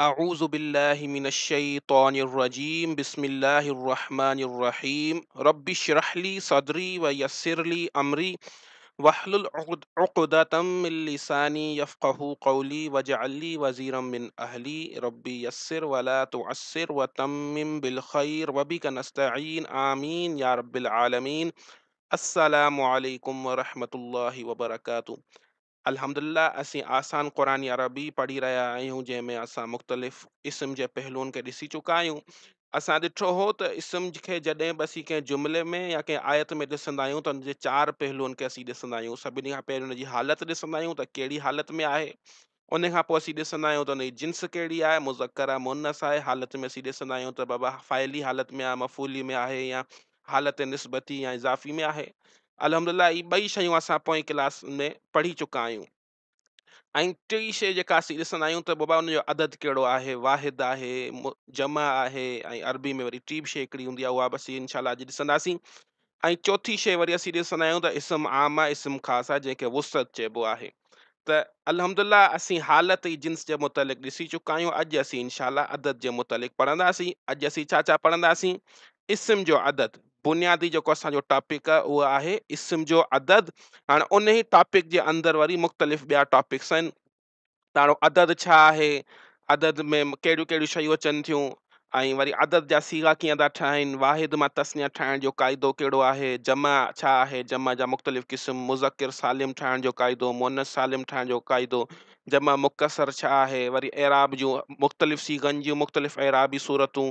अऊज़ु बिल्लाहि मिनश शैतानिर रजीम बिस्मिल्लाहिर रहमानिर रहीम रब्बि इश्रह ली सदरी व यस्सिर ली अमरी वहलुल उक़दतम मिन लिसानी यफ़क़हू क़ौली वजअल ली वज़ीरम मिन अहली रब्बि यस्सिर वला तुअस्सिर व तम्मिम बिल खैर व बिका नस्तईन आमीन या रब्बिल आलमीन। अस्सलामु अलैकुम व रहमतुल्लाहि व बरकातुहू। अल्हम्दुलिल्लाह असीं आसान क़ुरानी अरबी पढ़ी रहिया आहियूं, जंहिंमें असां मुख़्तलिफ़ इस्म जे पहलुअनि खे ॾिसी चुका आहियूं। असां ॾिठो हो त इस्म खे जॾहिं बि असीं कंहिं जुमिले में या कंहिं आयत में ॾिसंदा आहियूं त हुनजे चारि पहलुअनि खे असीं ॾिसंदा आहियूं। सभिनी खां पहिरियों हुनजी हालत ॾिसंदा आहियूं त कहिड़ी हालत में आहे। उन खां पोइ असीं ॾिसंदा आहियूं त हुनजी जिन्स कहिड़ी आहे, मुज़क्कर आहे मुअन्नस आहे। हालत में असीं ॾिसंदा आहियूं त बाबा फ़ाइली हालत में आहे, मफ़ूली में आहे, या हालत निस्बती या इज़ाफ़ी में आहे। अल्हम्दुलिल्लाह ई ॿई शयूं असां पोएं क्लास में पढ़ी चुका आहियूं। ऐं टी शइ जेका असीं ॾिसंदा आहियूं त बाबा हुनजो अदद कहिड़ो आहे, वाहिद आहे, जमा आहे, ऐं अरबी में वरी टी बि शइ हिकिड़ी हूंदी आहे, उहा बि असीं इंशाअल्लाह अॼु ॾिसंदासीं। ऐं चौथी शइ वरी असीं ॾिसंदा आहियूं त इस्म आम आहे, इस्म ख़ासि आहे, जंहिंखे वुसअत चइबो आहे। त अल्हम्दुलिल्लाह असीं हालत ऐं जिन्स जे मुतलिक़ ॾिसी चुका आहियूं। अॼु असीं इंशाअल्लाह अदद जे मुतलिक़ पढ़ंदासीं। अॼु असीं छा छा पढ़ंदासीं? इस्म जो अदद। बुनियादी जेको असांजो टॉपिक आहे उहो आहे इस्म जो अदद। हाणे उन ई टॉपिक जे अंदरि वरी मुख़्तलिफ़ ॿिया टॉपिक्स आहिनि। ताणो अदद छा आहे, अदद में कहिड़ियूं कहिड़ियूं शयूं अचनि थियूं, ऐं वरी अदद जा सीगा कीअं था ठाहिनि, वाहिद मां तस्निया ठाहिण जो क़ाइदो कहिड़ो आहे, जमा छा आहे, जमा जा मुख़्तलिफ़ क़िस्म, मुज़किर सालिम ठाहिण जो क़ाइदो, मुअन्नस सालिम ठाहिण जो क़ाइदो, जमा मुकसर छा आहे, वरी एराब जूं मुख़्तलिफ़ सीगनि जूं मुख़्तलिफ़ एराबी सूरतूं,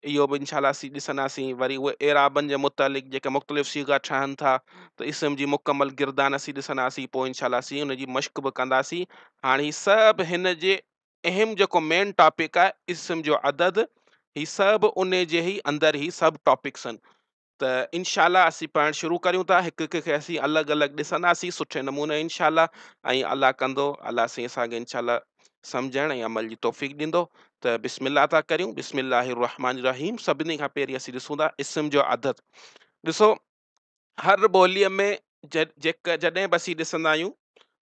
इहो बि इंशाअल्लाह असीं ॾिसंदासीं। वरी उहे एराबनि जे मुतलिक़ जेके मुख़्तलिफ़ सीगा ठहनि था, त इस्म जी मुकमल गिरदान असीं ॾिसंदासीं। पोइ इंशाअल्लाह असीं उनजी मश्क बि कंदासीं। हाणे ही सभु हिन जे अहम जेको मेन टॉपिक आहे इस्म जो अदद, ही सभु उन जे ई अंदरि ई सभु टॉपिक्स आहिनि। त इंशाअल्लाह असीं पढ़णु शुरू करियूं था। हिकु हिकु खे असीं अलॻि अलॻि ॾिसंदासीं सुठे नमूने इंशाअल्लाह। ऐं अल्लाह कंदो, अल्लाह साईं असांखे इंशाअल्लाह सम्झण ऐं अमल जी तौफ़ीक़ ॾींदो। त बिस्मिल्लाह था करियूं। बिस्मिल्लाहिर रहमानिर रहीम। सभिनी खां पहिरीं असीं ॾिसूं था इस्म जो अदद। ॾिसो, हर ॿोलीअ में जॾहिं बि असीं ॾिसंदा आहियूं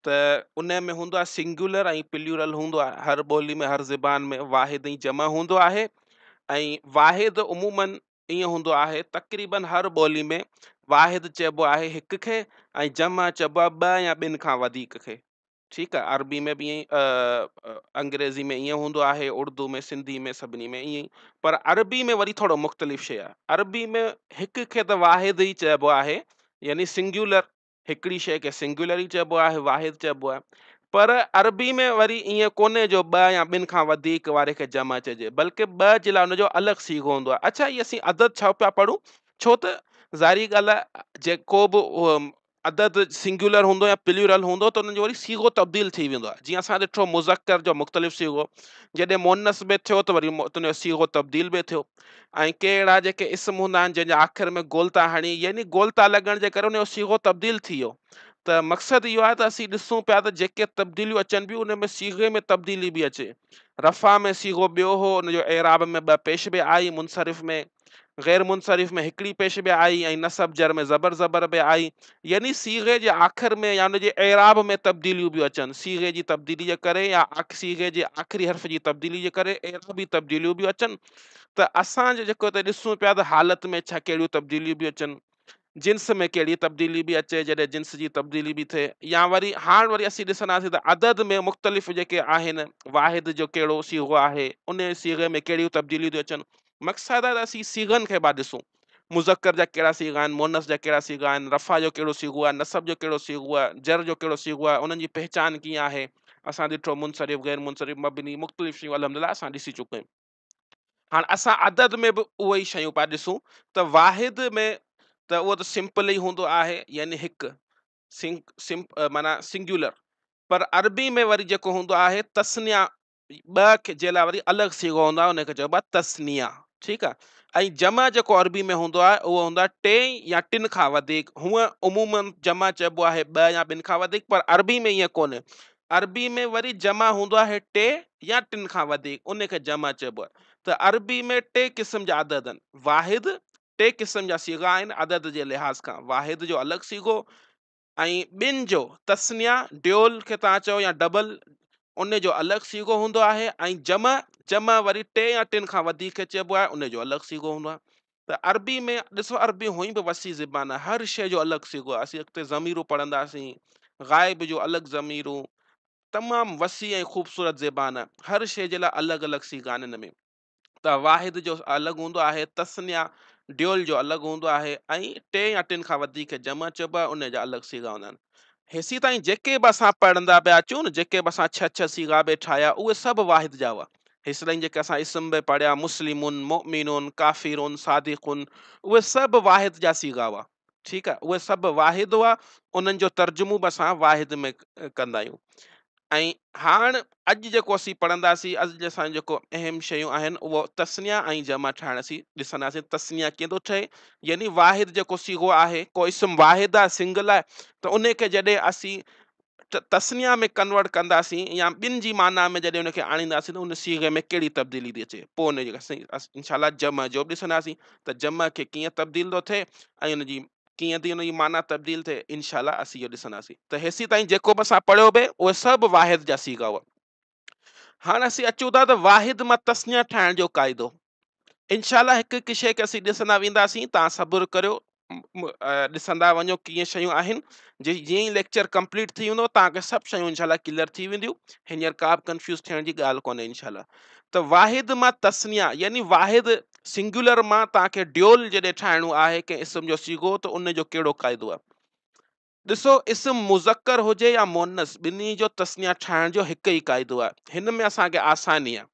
त उन में हूंदो आहे सिंगुलर ऐं प्लूरल हूंदो आहे। हर ॿोली में, हर ज़बान में वाहिद ऐं जमा हूंदो आहे। ऐं वाहिद उमूमन ईअं हूंदो आहे, तक़रीबन हर ॿोली में वाहिद चइबो आहे हिक खे, ऐं जमा चइबो आहे ॿ या ॿिनि खां वधीक खे। ठीकु आहे। अरबी में बि ईअं अंग्रेज़ी में ईअं हूंदो आहे, उर्दू में, सिंधी में, सभिनी में ईअं ई। पर अरबी में वरी थोरो मुख़्तलिफ़ शइ आहे। अरबी में हिक खे त वाहिद ई चइबो आहे, यानी सिंगुलर, हिकिड़ी शइ खे सिंगुलर ई चइबो आहे, वाहिद चइबो आहे। पर अरबी में वरी ईअं कोन्हे जो ॿ या ॿिनि खां वधीक वारे खे जमा चइजे, बल्कि ॿ जे लाइ हुनजो अलॻि सीगो हूंदो आहे। अच्छा, इहे असीं अदद छा पिया पढ़ूं? छो त ज़ाहिरी ॻाल्हि आहे, जेको बि अदद सिंगुलर हूंदो या प्लूरल हूंदो त हुनजो वरी सीगो तब्दील थी वेंदो आहे। जीअं असां ॾिठो मुज़क्कर जो मुख़्तलिफ़ सीगो, जॾहिं मुअन्नस में थियो त वरी हुनजो सीगो तब्दील में थियो। ऐं के अहिड़ा जेके इस्म हूंदा आहिनि जंहिंजे आख़िर में गोलता हणी, यानी गोलता लॻण जे करे हुनजो सीगो तब्दील थी वियो। त मक़सदु इहो आहे त असीं ॾिसूं पिया त जेके तब्दीलियूं अचनि पियूं उन में सीगे में तब्दीली बि अचे। रफ़ा में सीगो ॿियो हो, हुनजो एराब में ॿ पेशबे आई, मुनसरिफ़ में ग़ैर मुनसरिफ़ में हिकिड़ी पेशबे आई, ऐं नसब जर में ज़बर बि आई। यानी सीगे जे आख़िर में या हुनजे एराब में तब्दीलियूं बि अचनि, सीगे जी तब्दीली जे करे या सीगे जे आख़िरी हर्फ़ जी तब्दीली जे करे एराबी तब्दीलियूं बि अचनि। त असांजो जेको त ॾिसूं पिया त हालत में छा कहिड़ियूं तब्दीलियूं बि अचनि, जिन्स में कहिड़ी तब्दीली बि अचे जॾहिं जिन्स जी तब्दीली बि थिए, या वरी हाणे वरी असीं ॾिसंदासीं त अदद में मुख़्तलिफ़ जेके आहिनि, वाहिद जो कहिड़ो सीगो आहे, उन सीगे में कहिड़ियूं तब्दीलियूं थियूं अचनि। मक़सदु आहे त असीं सीगनि खे पिया ॾिसूं, मुज़क्कर जा कहिड़ा सीगा आहिनि, मुअन्नस जा कहिड़ा सीगा आहिनि, रफ़ा जो कहिड़ो सीगो आहे, नसब जो कहिड़ो सीगो आहे, जर जो कहिड़ो सीगो आहे, उन्हनि जी पहचान कीअं आहे। असां ॾिठो मुनसरिफ़, ग़ैर मुनसरिफ़, मबनी, मुख़्तलिफ़ शयूं अल्हम्दुलिल्लाह असां ॾिसी चुका आहियूं। हाणे असां अदद में बि उहे ई शयूं पिया ॾिसूं। त वाहिद में त उहो त सिंपल ई हूंदो आहे, यानी हिकु माना सिंगुलर। पर अरबी में वरी जेको हूंदो आहे तस्निया, ॿ खे जे लाइ वरी अलॻि सीगो हूंदो आहे, उनखे चइबो आहे तस्निया। ठीकु आहे। ऐं जमा जेको अरबी में हूंदो आहे उहो हूंदो आहे टे या टिनि खां वधीक। हूअं उमूमन जमा चइबो आहे ॿ या ॿिनि खां वधीक, पर अरबी में ईअं कोन्हे। अरबी में वरी जमा हूंदो आहे टे या टिनि खां वधीक, उनखे जमा चइबो आहे। त अरबी में टे क़िस्म जा अदद आहिनि। वाहिद, टे क़िस्म जा सीगा आहिनि अदद जे लिहाज़ खां। वाहिद जो अलॻि सीगो, ऐं ॿिनि जो तस्निया ड्योल खे तव्हां चओ या डबल, उन जो अलॻि सीगो हूंदो आहे। ऐं जमा जमा वरी 2 या 3 खां वधीक चइबो आहे, उन जो अलॻि सीगो हूंदो आहे। त अरबी में ॾिसो, अरबी हुई बि वसी ज़बान आहे, हर शइ जो अलॻि सीगो आहे। असीं अॻिते ज़मीरूं पढ़ंदासीं, ग़ाइब जो अलॻि ज़मीरूं, तमामु वसी ऐं ख़ूबसूरत ज़बान आहे, हर शइ जे लाइ अलॻि अलॻि सीगा आहिनि हिन में। त वाहिद जो अलॻि हूंदो आहे, तस्निया ड्योल जो अलॻि हूंदो आहे, ऐं 2 या 3 खां वधीक जमा चइबो आहे, उन जा अलॻि सीगा हूंदा आहिनि। हेसी ताईं जेके बि असां पढ़ंदा पिया अचूं न, जेके बि असां 6 सीगा बि ठाहिया, उहे सभु वाहिद जा हुआ। हेसि ताईं जेके असां इस्म बि पढ़िया, मुस्लिमुन, मुमिनुन, काफ़िरुन, सादिकुन, उहे सभु वाहिद जा सीगा हुआ। ठीकु आहे, उहे सभु वाहिद हुआ, उन्हनि जो तर्जुमो बि असां वाहिद में कंदा आहियूं। ऐं हाणे अॼु जेको असीं पढ़ंदासीं, अॼु असांजो जेको अहम शयूं आहिनि, उहो तस्निया ऐं जमा ठाहिण असीं ॾिसंदासीं। तस्निया कीअं थो ठहे, यानी वाहिद जेको सीगो आहे, को इस्म वाहिद आहे, सिंगल आहे, त उन खे जॾहिं असीं तस्निया में कन्वर्ट कंदासीं, या ॿिनि जी माना में जॾहिं उनखे आणींदासीं, त उन सीगे में कहिड़ी तब्दीली थी अचे, पोइ उनखे असीं इंशाल्लाह जम जो बि ॾिसंदासीं, त जम खे कीअं तब्दील थो थिए ऐं उनजी कीअं थी उनजी माना तब्दील थिए, इंशाल्लाह असीं इहो ॾिसंदासीं। त हेसी ताईं जेको बि असां पढ़ियो बि, उहे सभु वाहिद जा सीगा हुआ। हाणे असीं अचूं था त वाहिद मां तस्निया ठाहिण जो क़ाइदो। इंशाल्लाह हिकु हिकु शइ खे असीं ॾिसंदा वेंदासीं, तव्हां सब्र करियो, ॾिसंदा वञो कीअं शयूं आहिनि। जीअं ई लेक्चर कंप्लीट थी वेंदो, तव्हांखे सभु शयूं इंशाल्लाह क्लियर थी वेंदियूं, हींअर का बि कंफ्यूज़ थियण जी ॻाल्हि कोन्हे इंशाल्लाह। त वाहिद मां तस्निया, यानी वाहिद सिंगुलर मां तव्हांखे ड्योल जॾहिं ठाहिणो आहे कंहिं इस्म जो सीगो, त उन जो कहिड़ो क़ाइदो आहे। ॾिसो, इस्म मुज़क्कर हुजे या मुअन्नस, ॿिन्ही जो तस्निया ठाहिण जो हिकु ई क़ाइदो आहे। हिन में असांखे आसानी आहे,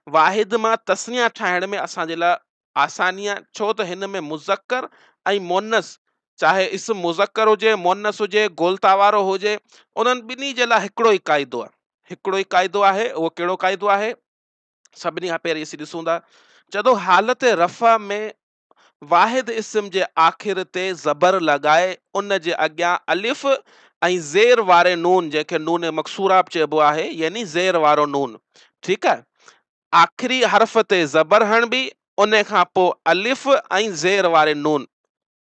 वाहिद मां तस्निया ठाहिण में असांजे लाइ आसानी आहे, छो त हिन में मुज़क्कर ऐं मुअन्नस, चाहे इस्म मुज़क्कर हुजे, मुअन्नस हुजे, गोलता वारो हुजे, उन्हनि ॿिन्ही जे लाइ हिकिड़ो ई क़ाइदो आहे। हिकिड़ो ई क़ाइदो आहे, उहो कहिड़ो क़ाइदो आहे? सभिनी खां पहिरीं असीं ॾिसूं था, जॾहिं हालत रफ़ा में वाहिद इस्म जे आख़िर ते ज़बर लॻाए, उन जे अॻियां अलिफ ऐं ज़ेर वारे नून, जंहिंखे नून मक़सूरा बि चइबो आहे, यानी ज़ेर वारो नून, ठीकु आहे, आख़िरी हर्फ ते ज़बर हणबी, उन खां पोइ अलिफ ऐं ज़ेर वारे नून,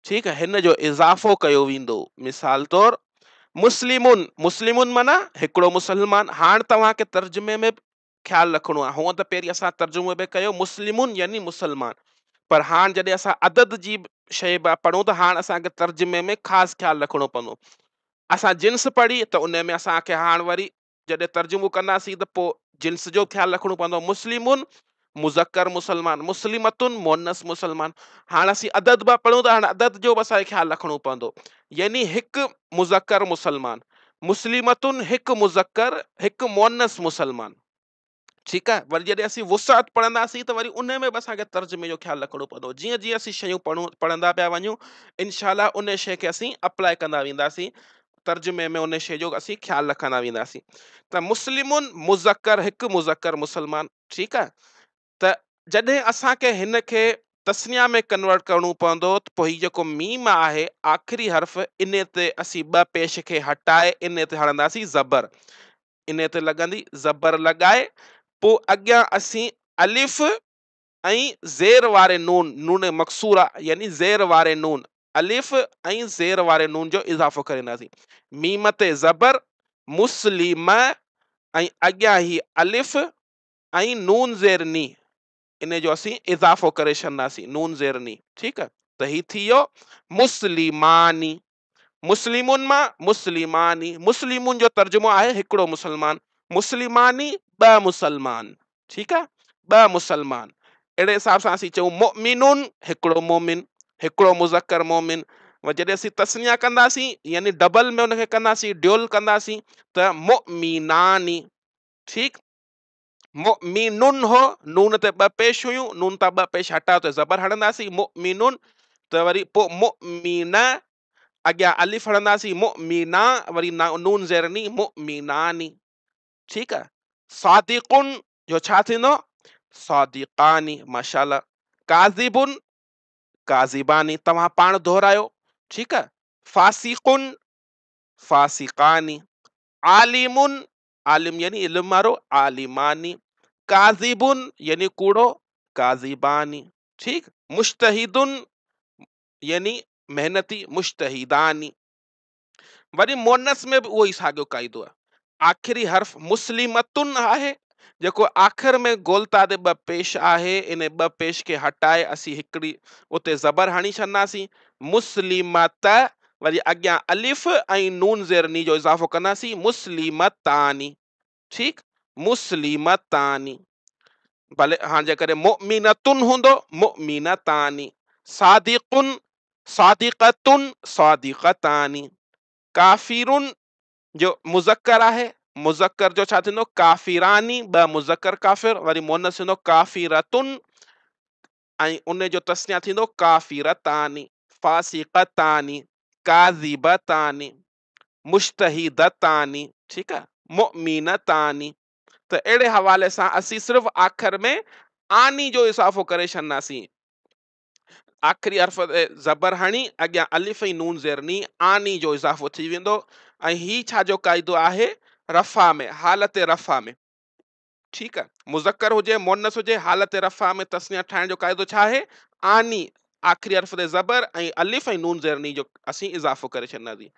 ठीकु आहे, हिन जो इज़ाफ़ो कयो वेंदो। मिसाल तौर, मुस्लिमुन, मुस्लिमुन माना हिकिड़ो मुसलमान। हाणे तव्हांखे तर्जुमे में ख़्यालु रखिणो आहे, हूअं त पहिरीं असां तर्जुमो बि कयो मुस्लिमुन यानी मुसलमान, पर हाणे जॾहिं असां अदद जी शइ पढ़ूं, त हाणे असांखे तर्जुमे में ख़ासि ख़्यालु रखिणो पवंदो। असां जिन्स पढ़ी, त उन में असांखे हाणे वरी जॾहिं तर्जुमो कंदासीं, त पोइ जिन्स जो ख़्यालु रखिणो पवंदो। मुस्लिमुन मुज़क्कर मुसलमान, मुस्लिमतुन मुअन्नस मुसलमान। हाणे असीं अदद बि पढ़ूं, त हाणे अदद जो बि असांखे ख़्यालु रखिणो पवंदो, यानी हिकु मुज़क्कर मुसलमान, मुस्लिमतुन हिकु मुज़क्कर, हिकु मुअन्नस मुसलमान, ठीकु आहे। वरी जॾहिं असीं वुसात पढ़ंदासीं, त वरी उन में बि असांखे तर्जुमे जो ख़्यालु रखिणो पवंदो। जीअं जीअं असीं शयूं पढ़ंदा पिया वञूं, इंशाल्लाह उन शइ खे असीं अप्लाई कंदा वेंदासीं, तर्जुमे में उन शइ जो असीं ख़्यालु रखंदा वेंदासीं। त मुस्लिमुन मुज़क्कर, हिकु मुज़क्कर मुसलमान, ठीकु आहे। त जॾहिं असांखे हिन खे तस्निया में कन्वर्ट करणो पवंदो, त पोइ हीउ जेको मीम आहे, आख़िरी हर्फ़, इन ते असीं ॿ पेश खे हटाए इन ते हणंदासीं ज़बर, इन ते लॻंदी ज़बर लॻाए, पोइ अॻियां असीं अलिफ ऐं ज़ेर वारे नून, नून मक़सूरा यानी ज़ेर वारे नून, अलिफ ऐं ज़ेर वारे नून जो इज़ाफ़ो करे ईंदासीं। मीम ते ज़बर, मुस्लिम, ऐं अॻियां ही अलिफ ऐं नून ज़ेर नी, इन जो असीं इज़ाफ़ो करे छॾंदासीं, नून ज़ेर नी, ठीकु आहे। त ही थी वियो मुस्लिमानी। मुस्लिमुन मां मुस्लिमानी, मुस्लिमुन जो तर्जुमो आहे हिकिड़ो मुसलमान, मुस्लिमानी ॿ मुसलमान, ठीकु आहे, ॿ मुसलमान। अहिड़े हिसाब सां असीं चऊं मुमिनुन हिकिड़ो मोमिन, हिकिड़ो मुज़क्कर मोमिन। जॾहिं असीं तस्निया कंदासीं, यानी डबल में उनखे कंदासीं, ड्योल कंदासीं, त मुमिनानी, ठीकु। मुमिनुन हो, नून ते ॿ पेश हुयूं, नून तां ॿ पेश हटायो त ज़बर हणंदासीं, मुमिनुन। त वरी पोइ मुमिन, अॻियां अलिफ हणंदासीं, मुमिना, वरी नून ज़ेरनी, मुमिनानी, ठीकु आहे। सादिकुन जो छा थींदो? सादिकानी, माशाल्लाह। काज़िबुन, काज़िबानी, तव्हां पाण दोहरायो, ठीकु आहे। फासिकुन, फासिकानी। आलिमुन, आलिम यानी इल्म वारो, आलिमानी। काज़िबुन यानी कूड़ो, काज़िबानी, ठीकु। मुश्तहिदुन यानी मेहनती, मुश्तहिदानी। वरी मुअन्नस में बि उहो ई साॻियो क़ाइदो आहे, आख़िरी हर्फ मुस्लिमतुन आहे, जेको आख़िर में गोलता ते ॿ पेश आहे, इन ॿ पेश खे हटाए असीं हिकिड़ी उते ज़बर हणी छॾंदासीं। मुस्लिमत, वरी अॻियां अलिफ ऐं नून ज़ेर नी जो इज़ाफ़ो कंदासीं, मुस्लिमतानी। ठीकु, मुस्लिमतानी। भले हाणे जेकॾहिं मुमिनतुन हूंदो, मुमिनतानी। सादिकुन, सादिकतुन, सादिकतानी। काफिरुन जो मुज़क्कर आहे, मुज़क्कर जो छा थींदो, काफिरानी, ॿ मुज़क्कर काफ़िर, वरी मुअन्नस थींदो काफिरतुन, ऐं उन जो तस्निया थींदो काफिरतानी। फासिकतानी, काज़िबतानी, मुश्तहिदतानी। ठीकु आहे, मुमिनतानी। त अहिड़े हवाले सां असीं सिर्फ़ आख़िर में आनी जो इज़ाफ़ो करे छॾंदासीं। आख़िरी हर्फ़ ते ज़बर हणी अॻियां अलिफ ऐं नून ज़ेर नी, आनी जो इज़ाफ़ो थी वेंदो। ऐं ही छा जो क़ाइदो आहे, रफ़ा में, हालत रफ़ा में। ठीकु आहे, मुज़क्कर हुजे मुअन्नस हुजे, हालत रफ़ा में तस्निया ठाहिण जो क़ाइदो छा आहे, आनी, आख़िरी हर्फ़ ते ज़बर ऐं अलिफ ऐं नून ज़ेर नी जो असीं इज़ाफ़ो करे छॾंदासीं।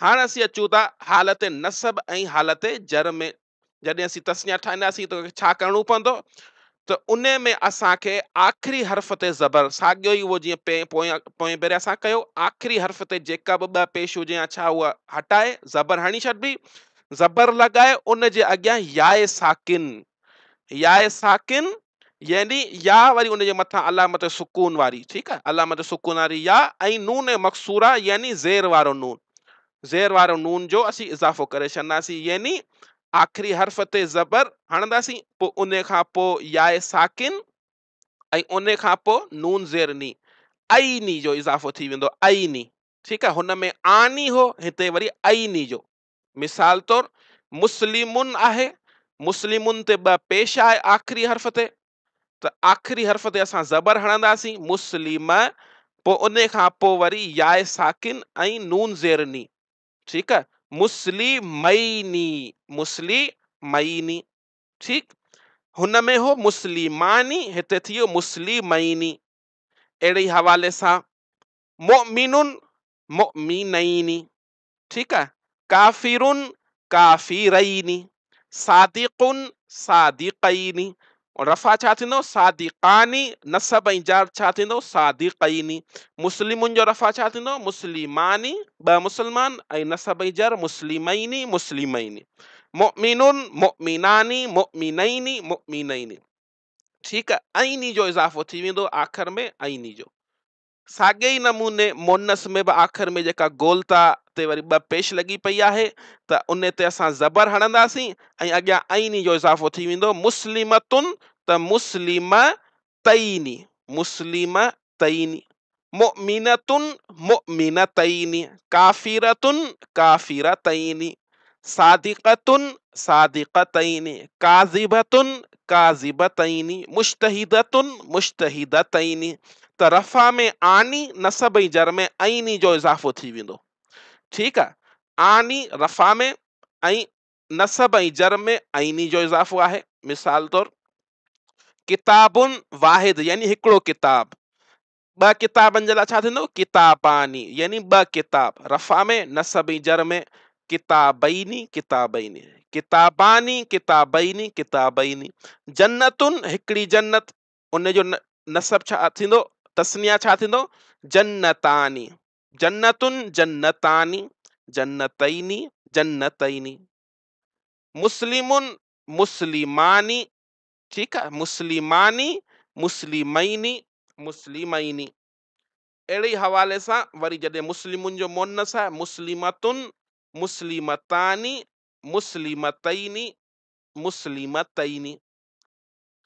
हाणे असीं अचूं था हालत नसब ऐं हालत जर में। जॾहिं असीं तस्निया ठाहींदासीं त छा करिणो पवंदो, त उन में असांखे आख़िरी हर्फ़ ते ज़बर, साॻियो ई उहो जीअं पोयां पहिरियां असां कयो, आख़िरी हर्फ़ ते जेका बि ॿ पेश हुजे या छा, उहा हटाए ज़बर हणी छॾिबी, ज़बर लॻाए उन जे अॻियां याए साकिन, याए साकिन, यानी या वरी उन जे मथां अलामत सुकून वारी। ठीकु आहे, अलामत सुकून वारी या ऐं नून मक़सूरा यानी ज़ेर वारो नून, ज़ेर वारो नून जो असीं इज़ाफ़ो करे छॾंदासीं। यानी आख़िरी हर्फ़ ते ज़बर हणंदासीं, पोइ उन खां पोइ याए साकिन ऐं उन खां पोइ नून ज़ेर नी, ऐनी जो इज़ाफ़ो थी वेंदो, ऐनी। ठीकु आहे, हुन में आनी हो, हिते वरी ऐनी जो। मिसाल तौर मुस्लिमुन आहे, मुस्लिमुन ते ॿ पेश आहे आख़िरी हर्फ़ ते, त आख़िरी हर्फ़ ते असां ज़बर हणंदासीं मुस्लिम, पोइ उन खां पोइ वरी याए साकिन ऐं नून ज़ेर नी। ठीकु आहे, मुस्लिमैनी, मुस्लिमैनी। ठीकु, हुन में हो मुस्लिमानी, हिते थी वियो मुस्लिमैनी। अहिड़े ई हवाले सां मुमिनुन, मुमिनैनी। ठीकु आहे, काफिरुन, काफिरैनी। सादिकुन, सादिकैनी। और रफ़ा छा थींदो, सादिकानी, नसब ऐं जार छा थींदो, सादिकैनी। मुस्लिमुन जो रफ़ा छा थींदो, मुस्लिमानी, ॿ मुस्लमान, ऐं नसब ऐं जार मुस्लिमैनी, मुस्लिमैनी। मुमिनुन, मुमिनानी, मुमिनैनी, मुमिनैनी। ठीकु आहे, ऐनी जो इज़ाफ़ो थी वेंदो आख़िर में, ऐनी जो। साॻे ई नमूने मुअन्नस में बि आख़िर में जेका गोलता ते वरी ॿ पेश लॻी पई आहे, त उन ते असां ज़बर हणंदासीं ऐं अॻियां ऐनी जो इज़ाफ़ो थी वेंदो। मुस्लिमतुन, त मुस्लिम तईनी, मुस्लिम तईनी। मुमिनतुन, मुमिनतैनी। काफिरतुन, काफिरतैनी। सादिकतुन, सादिकतैनी। काज़िबतुन, काज़िबतैनी। मुश्तहिदतुन, मुश्तहिदतैनी। त रफ़ा में आनी, नसब ऐं जर में ऐनी जो इज़ाफ़ो थी वेंदो। ठीकु आहे, आनी रफ़ा में ऐं नसब ऐं जर में ऐनी जो इज़ाफ़ो आहे। मिसाल तौर किताबुन वाहिद, यानी हिकिड़ो किताब। ॿ किताबनि जे लाइ छा थींदो, किताबानी, यानी ॿ किताब, रफ़ा में नसब ऐं जर में किताबैनी, किताबैनी। किताबानी, किताबैनी, किताबैनी। जन्नतुन, हिकिड़ी जन्नत, उन जो नसब छा थींदो, तस्निया छा थींदो, जन्नतानी। जन्नतुन, जन्नतानी। जन्नतैनी, जन्नतैनी। मुस्लिमुन, मुस्लिमानी। ठीकु आहे, मुस्लिमानी, मुस्लिमैनी, मुस्लिमैनी। अहिड़े ई हवाले सां वरी जॾहिं मुस्लिमुन जो मुअन्नस आहे, मुस्लिमतुन, मुस्लिमतानी, मुस्लिमतैनी, मुस्लिमतैनी।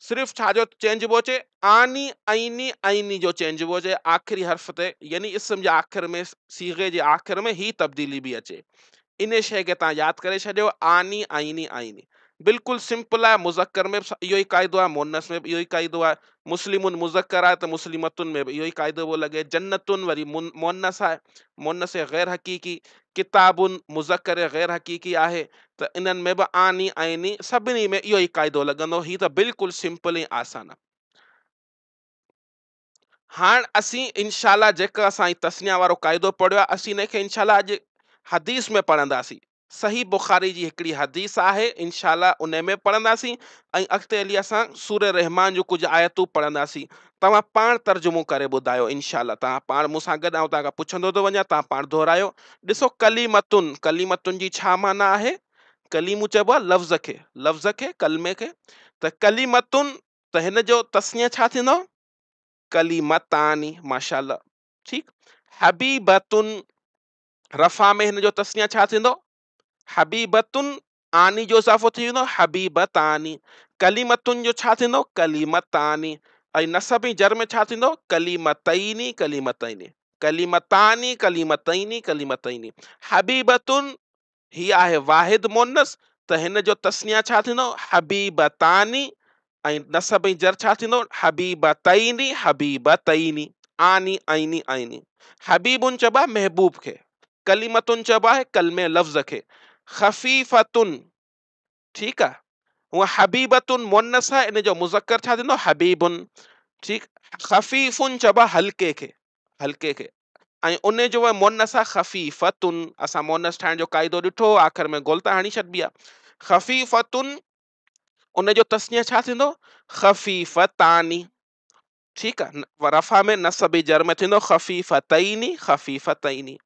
सिर्फ़ छा जो चेंजबो अचे, आनी, ऐनी, ऐनी जो चेंजबो अचे आख़िरी हर्फ़ ते, यानी इस्म जे आख़िर में, सीगे जे आख़िर में ही तब्दीली बि अचे। इन शइ खे तव्हां यादि करे छॾियो, आनी, ऐनी, ऐनी। बिल्कुलु सिंपल आहे, मुज़क्कर में बि इहो ई क़ाइदो आहे, मुअन्नस में बि इहो ई क़ाइदो आहे। मुस्लिमुन मुज़क्कर आहे त मुस्लिमतुन में बि इहो ई क़ाइदो पियो लॻे। जन्नतुन वरी मुअन्नस आहे, मुअन्नस गैर हक़ीक़ी। किताबुन मुज़क्कर गैर हक़ीक़ी आहे, त इन्हनि में बि आनी, ऐनी, सभिनी में इहो ई क़ाइदो लॻंदो। ही त बिल्कुलु सिंपल ऐं आसान आहे। हाणे असीं इंशाअल्लाह जेका असां तस्निया वारो क़ाइदो पढ़ियो आहे, असीं हिन खे इंशाअल्लाह अॼु हदीस में पढ़ंदासीं। सही बुखारी जी हिकिड़ी हदीस आहे, इंशाअल्लाह उन में पढ़ंदासीं ऐं अॻिते हली असां सूर रहमान जूं कुझु आयतूं पढ़ंदासीं। तव्हां पाण तर्जुमो करे ॿुधायो इंशाअल्लाह, तव्हां पाण मूंसां गॾु, ऐं तव्हांखां पुछंदो थो वञा, तव्हां पाण दोहरायो। ॾिसो, कलीमतुन, कलीमतुन जी छा माना आहे? कलीमू चइबो आहे लफ़्ज़ खे, कलमे खे। त कलीमतुन, त हिन जो तस्निया छा थींदो? कलीमतानी, माशाअल्लाह। ठीकु। हबीबतुन, रफ़ा में हिन जो तस्निया छा थींदो? हबीबतुन, आनी जो इज़ाफ़ो थी वेंदो हबीबतानी। कलीमतुन जो छा थींदो? कलीमतानी। ऐं नसब ऐं जर में छा थींदो? कलीमतैनी कलीमतैनी, कलीमतानी कलीमतैनी कलीमतैनी। हबीबतुन ही आहे वाहिद मुअन्नस, त हिन जो तस्निया छा थींदो? हबीबतानी। ऐं नसब ऐं जर छा थींदो? हबीबतैनी हबीबतैनी, आनी ऐनी ऐनी। हबीबुन चइबो आहे महबूब खे, कलीमतुन चइबो आहे कलमे लफ़्ज़ खे। ख़फ़ीफ़तुन, ठीकु आहे। हूअ हबीबतुन मुअन्नस आहे, इन जो मुज़क्कर छा थींदो? हबीबुन। ठीकु। ख़फ़ीफ़ुन चइबो आहे हल्के खे, हल्के खे। ऐं उन जो मुअन्नस आहे ख़फ़ीफ़तुन। असां मुअन्नस ठाहिण जो क़ाइदो ॾिठो, आख़िर में गोलता हणी छॾिबी आहे। ख़फ़ीफ़तुन, उन जो तस्निया छा थींदो? ख़फ़ीफ़तानी। ठीकु आहे। रफ़ा में नसब जर में थींदो ख़फ़ीफ़तैनी ख़फ़ीफ़तैनी,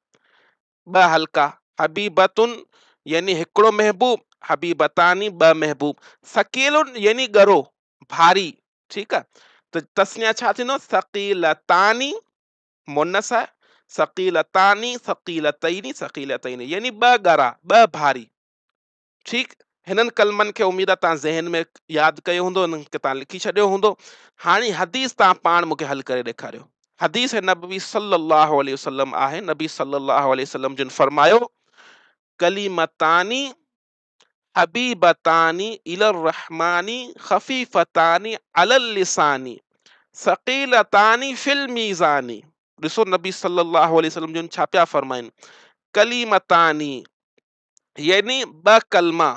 ॿ हल्का। हबीबतुन यानी हिकिड़ो महबूब, हबीबतानी ॿ महबूब। सकीलुन यानी गरो, भारी। ठीकु आहे। त तस्निया छा थींदो? सकीलतानी, मुअन्नस आहे, सकीलतानी सकीलतैनी सकीलतैनी, यानी ॿ गरा, ॿ भारी। ठीकु। हिननि कलमनि खे उमीद आहे तव्हां ज़हन में यादि कयो हूंदो, हिननि खे तव्हां लिखी छॾियो हूंदो। हाणे हदीस तव्हां पाण मूंखे हल करे ॾेखारियो। हदीस नबी सल्लल्लाहु अलैहि वसल्लम आहे, नबी सल्लल्लाहु अलैहि वसल्लम जिन फरमायो, कलीमतानी हबीबतानी इलर रहमानी ख़फ़ीफ़तानी अलल लिसानी सकीलतानी फिल मीज़ानी। ॾिसो, नबी सल्लल्लाहु अलैहि वसल्लम जिन छा पिया फरमाइनि? कलीमतानी यानी ॿ कलमा,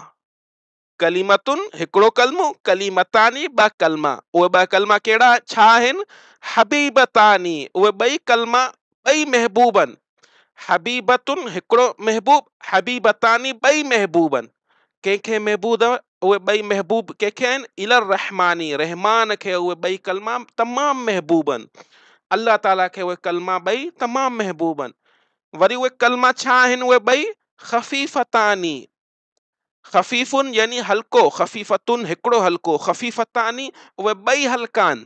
कलीमतुन हिकिड़ो कलमो, कलीमतानी ॿ कलमा। उहे ॿ कलमा कहिड़ा छा आहिनि? हबीबतानी, उहे ॿई कलमा ॿई महबूब आहिनि। हबीबतुन हिकिड़ो महबूब, हबीबतानी ॿई महबूब आहिनि। कंहिंखे महबूब? उहे ॿई महबूब कंहिंखे आहिनि? इलर रहमानी, रहमान खे उहे ॿई कलमा तमामु महबूब आहिनि। अल्लाह ताला खे उहे कलमा ॿई तमामु महबूब आहिनि। वरी उहे कलमा छा आहिनि? उहे ॿई ख़फ़ीफ़तानी, ख़फ़ीफ़ुन यानी हल्को, ख़फ़ीफ़तुन हिकिड़ो हल्को, ख़फ़ीफ़तानी उहे ॿई हल्का आहिनि।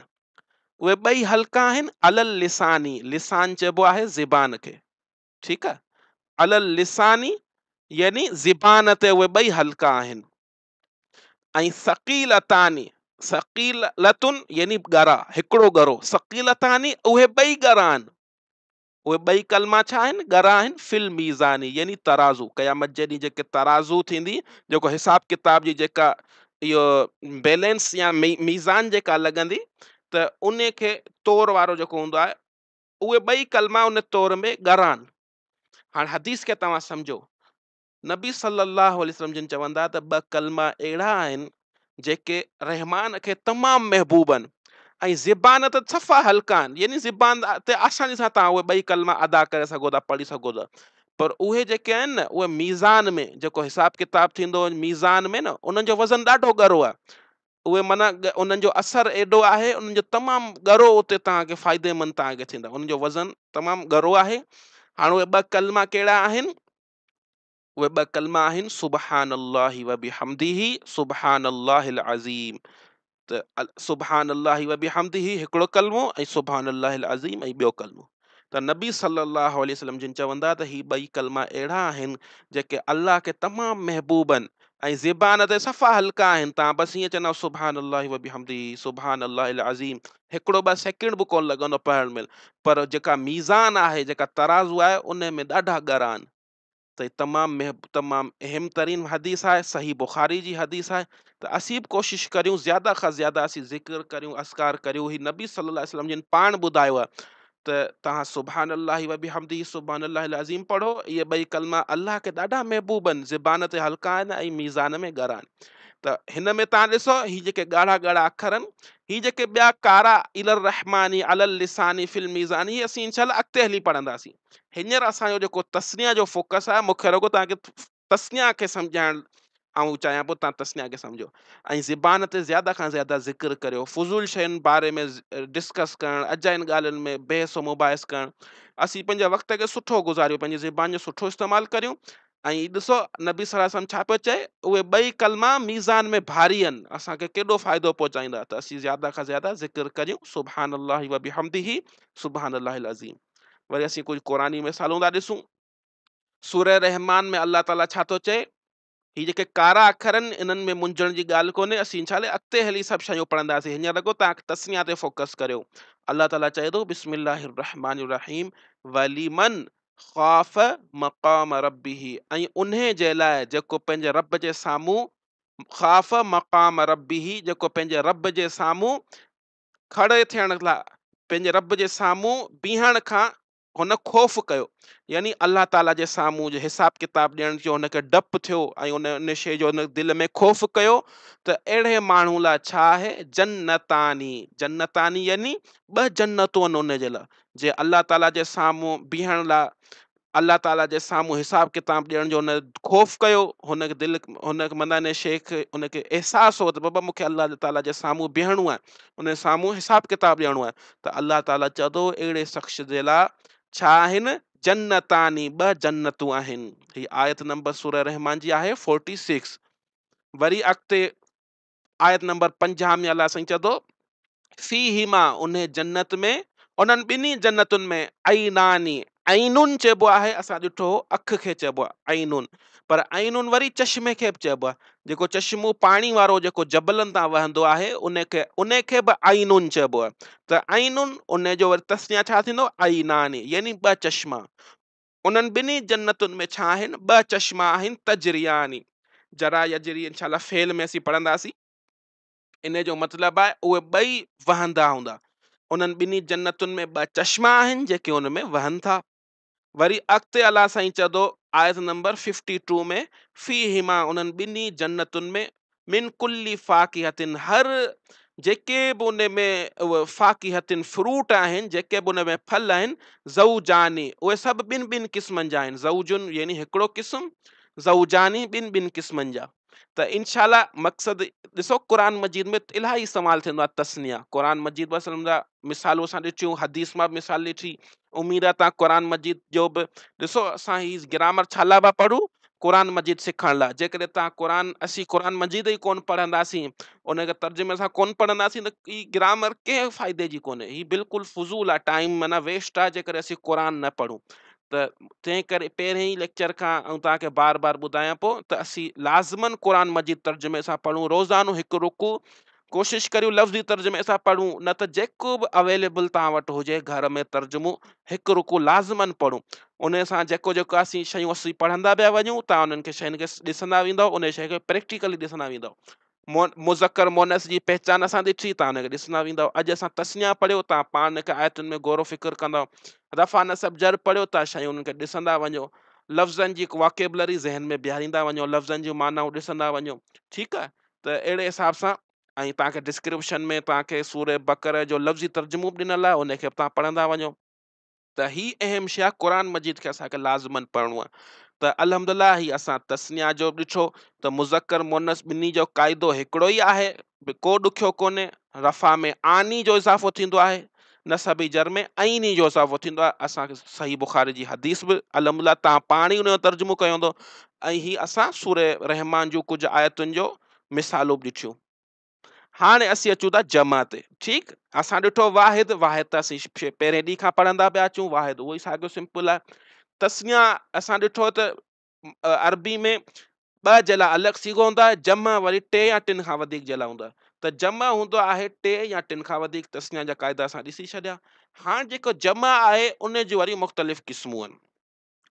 उहे ॿई हल्का आहिनि अलल लिसानी, लिसान चइबो आहे ज़बान खे। ठीकु आहे। अलल लिसानी यानी ज़बान ते उहे ॿई हल्का आहिनि। ऐं सकीलतानी, सकीलतुन यानी गरा, हिकिड़ो गरो, सकीलतानी उहे ॿई गरा आहिनि। उहे ॿई कलमा छा आहिनि? गरा आहिनि। फिल मीज़ानी यानी तराज़ू, क़यामत जे ॾींहुं जेके तराज़ू थींदी, जेको हिसाब किताब जी जेका इहो बैलेंस या मीज़ान जेका लॻंदी, त उन खे तौर वारो जेको हूंदो आहे, उहे ॿई कलमा उन तौर में गरा आहिनि। हाणे हदीस खे तव्हां सम्झो। नबी सल्लल्लाहु अलैहि वसल्लम जिन चवंदा त ॿ कलमा अहिड़ा आहिनि जेके रहमान खे तमामु महबूब आहिनि ऐं ज़बान त सफ़ा हल्का आहिनि, यानी ज़बान ते आसानी सां तव्हां उहे ॿई कलमा अदा करे सघो था, पढ़ी सघो था। पर उहे जेके आहिनि न, उहे मीज़ान में जेको हिसाब किताब थींदो मीज़ान में न, उन्हनि जो वज़न ॾाढो ॻरो आहे। उहे माना उन्हनि जो असरु एॾो आहे, उन्हनि जो तमामु ॻरो उते तव्हांखे फ़ाइदेमंद तव्हांखे थींदा, उन्हनि जो वज़न तमामु ॻरो आहे। हाणे उहे ॿ कलमा कहिड़ा आहिनि? उहे ॿ कलमा आहिनि सुबहानल्लाहि व बिहम्दिही सुबहानल्लाहिल अज़ीम। त सुबहानल्लाहि व बिहम्दिही हिकिड़ो कलमो ऐं सुबहानल्लाहिल अज़ीम ऐं ॿियो कलमो। त नबी सल्लल्लाहु अलैहि वसल्लम जिन चवंदा त ही ॿई कलमा अहिड़ा आहिनि जेके अल्लाह खे तमामु महबूब आहिनि ऐं ज़बान ते सफ़ा हल्का आहिनि। तव्हां बसि ईअं चवंदा सुबहानल्लाहि व बिहम्दिही सुबहानल्लाहिल अज़ीम, हिकिड़ो ॿ सेकेंड बि कोन लॻंदो पढ़ण में। पर जेका मीज़ान आहे, जेका तराज़ू आहे, उन में ॾाढा ॻरा आहिनि। त तमामु अहम तरीन हदीस आहे, सही बुखारी जी हदीस आहे। त असीं बि कोशिशि करियूं ज़्यादा खां ज़्यादा असीं ज़िक्र करियूं, अस्कार करियूं। ही नबी सल्लल्लाहु अलैहि वसल्लम जिन पाण ॿुधायो आहे त तव्हां सुबहानल्लाहि व बिहम्दिही सुबहानल्लाहिल अज़ीम पढ़ो। इहे ॿई कलमा अल्लाह खे ॾाढा महबूब आहिनि, ज़बान ते हल्का आहिनि ऐं मीज़ान में ॻरा आहिनि। त हिन में तव्हां ॾिसो, ही जेके ॻाढ़ा ॻाढ़ा अखर आहिनि, ही जेके ॿिया कारा इलर रहमानी अलल लिसानी फिल मीज़ानी, असीं इंशाअल्लाह अॻिते हली पढ़ंदासीं। हींअर असांजो जेको तस्निया जो फोकस आहे, मूंखे रुॻो तव्हांखे तस्निया खे सम्झाइण आऊं चाहियां पियो तव्हां तस्निया खे सम्झो ऐं ज़बान ते ज़्यादा खां ज़्यादा ज़िक्र करियो, फुज़ूल शयुनि बारे में डिस्कस करणु, अजाइनि ॻाल्हियुनि में बहस मुबाहिस करणु। असीं पंहिंजे वक़्त खे सुठो गुज़ारियूं, पंहिंजी ज़बान जो सुठो इस्तेमालु करियूं। ऐं ॾिसो नबी सल्लल्लाहु अलैहि वसल्लम छा पियो चए, उहे ॿई कलमा मीज़ान में भारी आहिनि, असांखे केॾो फ़ाइदो पहुचाईंदा, त असीं ज़्यादा खां ज़्यादा ज़िक्र करियूं सुभान अल्लाहि व बिहम्दिही सुभान अल्लाहिल अज़ीम। वरी असीं कुझु क़ुरानी मिसालूं था ॾिसूं। सूरह रहमान में अल्लाह ताला छा थो चए, ही जेके कारा अखर आहिनि इन्हनि में मुंझण जी ॻाल्हि कोन्हे, असीं छा अॻिते हली सभु शयूं पढ़ंदासीं, हींअर लॻो तव्हां तस्निया ते फोकस करियो। अल्लाह ताला चए थो बिस्मिल्लाहिर रहमानिर रहीम वलीमन ख़ाफ़ मक़ाम रब्बिही, ऐं उन्हे जे लाइ जेको पंहिंजे रब जे साम्हूं, ख़ाफ़ मक़ाम रब्बिही जेको पंहिंजे रब जे साम्हूं खड़े थियण लाइ, पंहिंजे रब जे साम्हूं बीहण खां हुन ख़ौफ़ कयो, यानी अल्लाह ताला जे साम्हूं जो हिसाब किताब ॾियण जो हुनखे डपु थियो ऐं उन शइ जो हुन दिलि में ख़ौफ़ कयो, त अहिड़े माण्हू लाइ छा आहे, जन्नतानी, जन्नतानी यानी ॿ जन्नतूं आहिनि उन जे लाइ, जे अल्लाह ताला जे साम्हूं बीहण लाइ, अल्लाह ताला जे साम्हूं हिसाब किताब ॾियण जो हुन ख़ौफ़ कयो, हुनखे दिलि, हुनखे माना इन शइ खे हुनखे अहसासु हो त बाबा मूंखे अल्लाह ताला जे साम्हूं बीहणो आहे, उन साम्हूं हिसाब किताब ॾियणो आहे, त अल्लाह ताला चए थो अहिड़े शख़्स जे लाइ छा आहिनि, जन्नतानी, ॿ जन्नतूं आहिनि। ही आयत नंबर सूरह रहमान जी आहे 46। वरी अॻिते आयत नंबर 50 में अल्लाह साईं चए थो फीहिमा, उन जन्नत में, उन्हनि ॿिन्ही जन्नतुनि में ऐनानी, ऐनुन चइबो आहे, असां ॾिठो अखि खे चइबो आहे ऐनुन, पर ऐनुन वरी चश्मे खे बि चइबो आहे, जेको चश्मो पाणी वारो जेको जबलनि तां वहंदो आहे उनखे बि ऐनुन चइबो आहे, त ऐनुन उन जो वरी तस्निया छा थींदो, ऐनानी यानी ॿ चश्मा। उन्हनि ॿिन्ही जन्नतुनि में छा आहिनि, ॿ चश्मा आहिनि, तजरियानी, जरा यजरी इंशाल्लाह फेल में असीं पढ़ंदासीं, इन जो मतिलबु आहे उहे ॿई वहंदा हूंदा, उन्हनि ॿिन्ही जन्नतुनि में ॿ चश्मा आहिनि जेके उन में वहनि था। वरी अॻिते अल्लाह साईं चए थो आयत नंबर 52 में फीहिमा, उन्हनि ॿिन्ही जन्नतुनि में मिन कुल्ली फाकिहतिन, हर जेके बि उन में उहे फाकिहतिन फ्रूट आहिनि, जेके बि उन में फल आहिनि, ज़ऊजानी, उहे सभु ॿिनि ॿिनि क़िस्मनि जा आहिनि, ज़ऊजुन यानी हिकिड़ो क़िस्म, ज़ऊजानी ॿिनि ॿिनि क़िस्मनि जा। त इनशाला मक़सदु ॾिसो क़ुरान मजीद में इलाही इस्तेमालु थींदो आहे तस्निया, क़ुरान मजीद बस मिसालूं असां ॾिठियूं, हदीस मां बि मिसाल ॾिठी, उमीद आहे तव्हां क़ुरान मजीद जो बि ॾिसो, असां ही ग्रामर छा लाइ पिया पढ़ूं, क़ुरान मजीद सिखण लाइ, जेकॾहिं तव्हां असीं क़ुरान मजीद ई कोन पढ़ंदासीं, उनखे तर्जुमे सां कोन पढ़ंदासीं, त ही ग्रामर कंहिं फ़ाइदे जी कोन्हे, ही बिल्कुलु फुज़ूल आहे, टाइम माना वेस्ट आहे जेकॾहिं असीं क़ुरान न पढ़ूं। त तंहिं करे पहिरें ई लेक्चर खां ऐं तव्हांखे बार बार ॿुधायां पियो त असीं लाज़मन क़ुरान मजीद तर्जुमे सां पढ़ूं, रोज़ानो हिकु रुकू कोशिशि करियूं लफ़्ज़ी तर्जुमे सां पढ़ूं, न त जेको बि अवेलेबल तव्हां वटि हुजे घर में तर्जुमो, हिकु रुकू लाज़मन पढ़ूं, उन सां जेको जेको असीं शयूं असीं पढ़ंदा पिया वञूं, तव्हां उन्हनि खे शयुनि खे ॾिसंदा वेंदव, उन शइ खे प्रैक्टिकली ॾिसंदा वेंदव। मुज़क्कर मोनस जी पहचान असां ॾिठी, तव्हां हुनखे ॾिसंदा वेंदव, अॼु असां तस्निया पढ़ियो, तव्हां पाण खे आयतुनि में गौर फ़िक्र कंदव, रफ़ा नसब जर पढ़ियो, तव्हां शयूं उन्हनि खे ॾिसंदा वञो, लफ़्ज़नि जी वॉकेबलरी ज़हन में बीहारींदा वञो, लफ़्ज़नि जूं मानाऊं ॾिसंदा वञो, ठीकु आहे, त अहिड़े हिसाब सां, ऐं तव्हांखे डिस्क्रिप्शन में तव्हांखे सूरह बक़रा जो लफ़्ज़ी तर्जुमो बि ॾिनल आहे, उनखे बि तव्हां पढ़ंदा वञो, त ही अहम शइ आहे, क़ुरान मजीद खे असांखे लाज़मन पढ़णो आहे। त अल्हम्दुलिल्लाह ही असां तस्निया जो बि ॾिठो, त मुज़क्कर मुअन्नस ॿिन्ही जो क़ाइदो हिकिड़ो ई आहे, को ॾुखियो कोन्हे, रफ़ा में आनी जो इज़ाफ़ो थींदो आहे, नसबी जर में ऐनी जो इज़ाफ़ो थींदो आहे, असांखे सही बुखारी जी हदीस बि अल्हम्दुलिल्लाह तव्हां पाण ई उनजो तर्जुमो कयो हूंदो, ऐं ही असां सूरह रहमान जूं कुझु आयतुनि जो मिसालूं बि ॾिठियूं। हाणे असीं अचूं था जमा ते, ठीकु, असां ॾिठो वाहिद, वाहिद त असीं पहिरें ॾींहं खां पढ़ंदा पिया अचूं, वाहिद उहो ई साॻियो सिंपल आहे। तस्निया असां ॾिठो त अरबी में ॿ जे लाइ अलॻि सीगो हूंदो आहे, जमा वरी टे या टिनि खां वधीक जे लाइ हूंदो आहे, त जमा हूंदो आहे टे या टिनि खां वधीक, तस्निया जा क़ाइदा असां ॾिसी छॾिया। हाणे जेको जमा आहे उन जूं वरी मुख़्तलिफ़ क़िस्मूं आहिनि,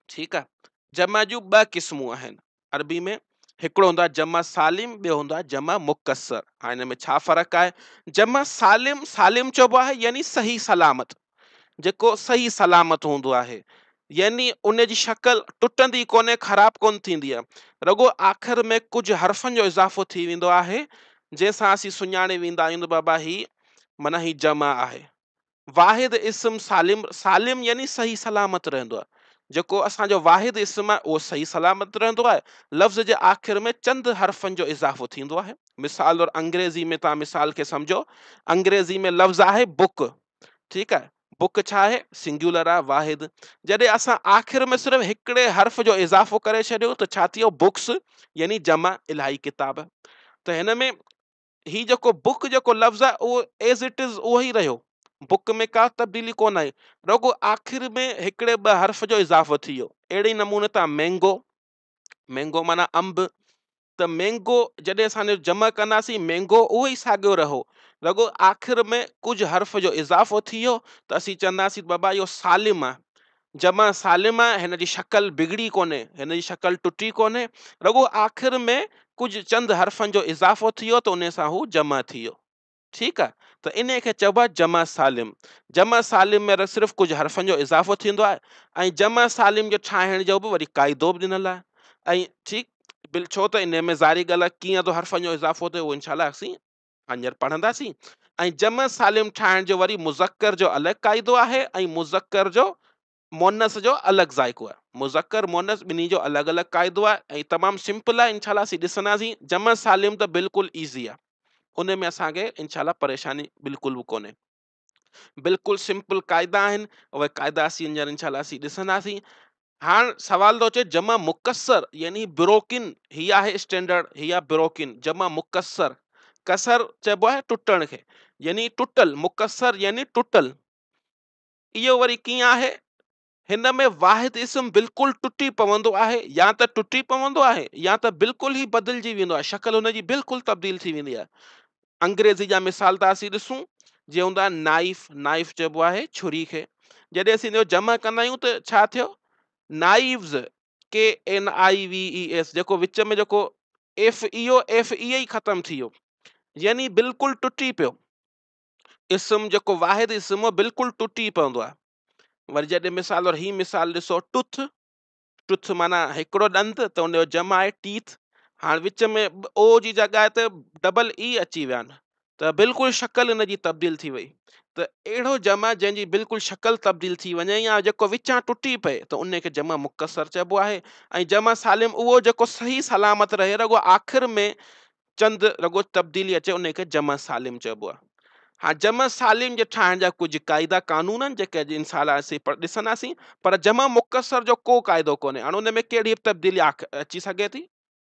ठीकु आहे, जमा जूं ॿ क़िस्मूं आहिनि अरबी में, हिकिड़ो हूंदो आहे जमा सालिम, ॿियो हूंदो आहे जमा मुकसर। हाणे हिन में छा फ़र्क़ु आहे, जमा सालिम, सालिम चइबो आहे यानी सही सलामत, जेको सही सलामत हूंदो आहे, यानी उन जी शक्ल टुटंदी कोन्हे, ख़राब कोन थींदी आहे, रगो आख़िर में कुझु हर्फ़नि जो इज़ाफ़ो थी वेंदो आहे, जंहिंसां असीं सुञाणे वेंदा आहियूं त बाबा ही माना ही जमा आहे। वाहिद इस्म सालिम, सालिम यानी सही सलामत रहंदो आहे, जेको असांजो वाहिद इस्म आहे उहो सही सलामत रहंदो आहे। लफ़्ज़ जे आख़िर में चंद हर्फ़नि जो इज़ाफ़ो थींदो आहे। मिसाल और अंग्रेज़ी में तव्हां मिसाल खे सम्झो, अंग्रेज़ी में लफ़्ज़ आहे बुक, ठीकु आहे। बुक छा आहे? सिंगुलर आहे, वाहिद। जॾहिं असां आख़िर में सिर्फ़ु हिकिड़े हर्फ़ जो इज़ाफ़ो करे छॾियो त छा थी वियो? बुक्स, यानी जमा इलाही किताब। त हिन में ही जेको बुक जेको लफ़्ज़ आहे उहो एज़ इट इज़ उहो ई रहियो। बुक में का तब्दीली कोन आई, रुॻो आख़िर में हिकिड़े ॿ हर्फ़ जो इज़ाफ़ो थी वियो। अहिड़े नमूने तव्हां मैंगो, मैंगो माना अंब, त मैंगो जॾहिं असां जमा कंदासीं मैंगो उहो ई साॻियो रहो, रुॻो आख़िर में कुझु हर्फ़ जो इज़ाफ़ो थी वियो त असीं चवंदासीं बाबा इहो सालिम आहे, जमा सालिम आहे, हिन जी शक्ल बिगड़ी कोन्हे, हिन जी शक्ल टुटी कोन्हे, रुॻो आख़िर में कुझु चंद हर्फ़नि जो इज़ाफ़ो थी वियो त उन सां हू जमा थी वियो। ठीकु आहे। त इन खे चइबो आहे जमा सालिम। जमा सालिम में सिर्फ़ु कुझु हर्फ़नि जो इज़ाफ़ो थींदो आहे ऐं जमा सालिम जो ठाहिण जो बि वरी क़ाइदो बि ॾिनल आहे। ऐं ठीकु बिल छो त इन में ज़ारी ॻाल्हि आहे कीअं थो हर्फ़नि जो इज़ाफ़ो थिए उहो इनशाला असीं हींअर पढ़ंदासीं। ऐं जमा सालिम ठाहिण जो वरी मुज़क्कर जो अलॻि क़ाइदो आहे ऐं मुज़क्कर जो मोनस जो अलॻि ज़ाइको आहे। मुज़क्कर मोनस ॿिन्ही जो अलॻि अलॻि क़ाइदो आहे ऐं तमामु सिंपल आहे। इनशाला असीं ॾिसंदासीं। जमा सालिम त बिल्कुलु ईज़ी आहे, उन में असांखे इनशाला परेशानी बिल्कुलु बि कोन्हे। बिल्कुलु सिंपल क़ाइदा आहिनि, उहे क़ाइदा असीं हींअर इनशाला असीं ॾिसंदासीं। हाणे सवाल थो अचे जमा मुकसर यानी ब्रोकिन, ही आहे स्टैंडर्ड, ही आहे ब्रोकिन। जमा मुकसर, कसर चइबो आहे टुटण खे, यानी टुटल, मुकसर यानी टुटल। इहो वरी कीअं आहे? हिन में वाहिद इस्म बिल्कुलु टुटी पवंदो आहे, या त टुटी पवंदो आहे या त बिल्कुलु ई बदिलजी वेंदो आहे, शक्ल हुनजी बिल्कुलु तब्दील थी वेंदी आहे। अंग्रेज़ी जा मिसाल था असीं ॾिसूं, जीअं हूंदा नाइफ, नाइफ चइबो आहे छुरी खे। जॾहिं असीं इनजो जमा कंदा आहियूं त छा थियो? नाइव्स, के एन आई वी ई एस, जेको विच में जेको एफ इहो एफ इहो ई ख़तम थी वियो, यानी बिल्कुलु टुटी पियो। इस्म जेको वाहिद इस्म हो बिल्कुलु टुटी पवंदो आहे। वरी जॾहिं मिसाल और ही मिसाल ॾिसो, टुथ, टुथ माना हिकिड़ो ॾंद, त उनजो जमा आहे टीथ। हाणे विच में ओ जी जॻह ते डबल ई अची विया आहिनि, त बिल्कुलु शक्ल हिन जी तब्दील थी वई। त अहिड़ो जमा जंहिंजी बिल्कुलु शक्ल तब्दील थी वञे या जेको विचां टुटी पए त उन खे जमा मुकसर चइबो आहे। ऐं जमा सालिम उहो जेको सही सलामत रहे, रुॻो आख़िर में चंद रुॻो तब्दीली अचे, उन खे जमा सालिम चइबो आहे। हाँ, जमा सालिम जे ठाहिण जा कुझु क़ाइदा कानून आहिनि जेके अॼु इंशाल्लाह असीं ॾिसंदासीं, पर जमा मुकसर जो को क़ाइदो कोन्हे। हाणे उन में कहिड़ी बि तब्दीली अची सघे थी,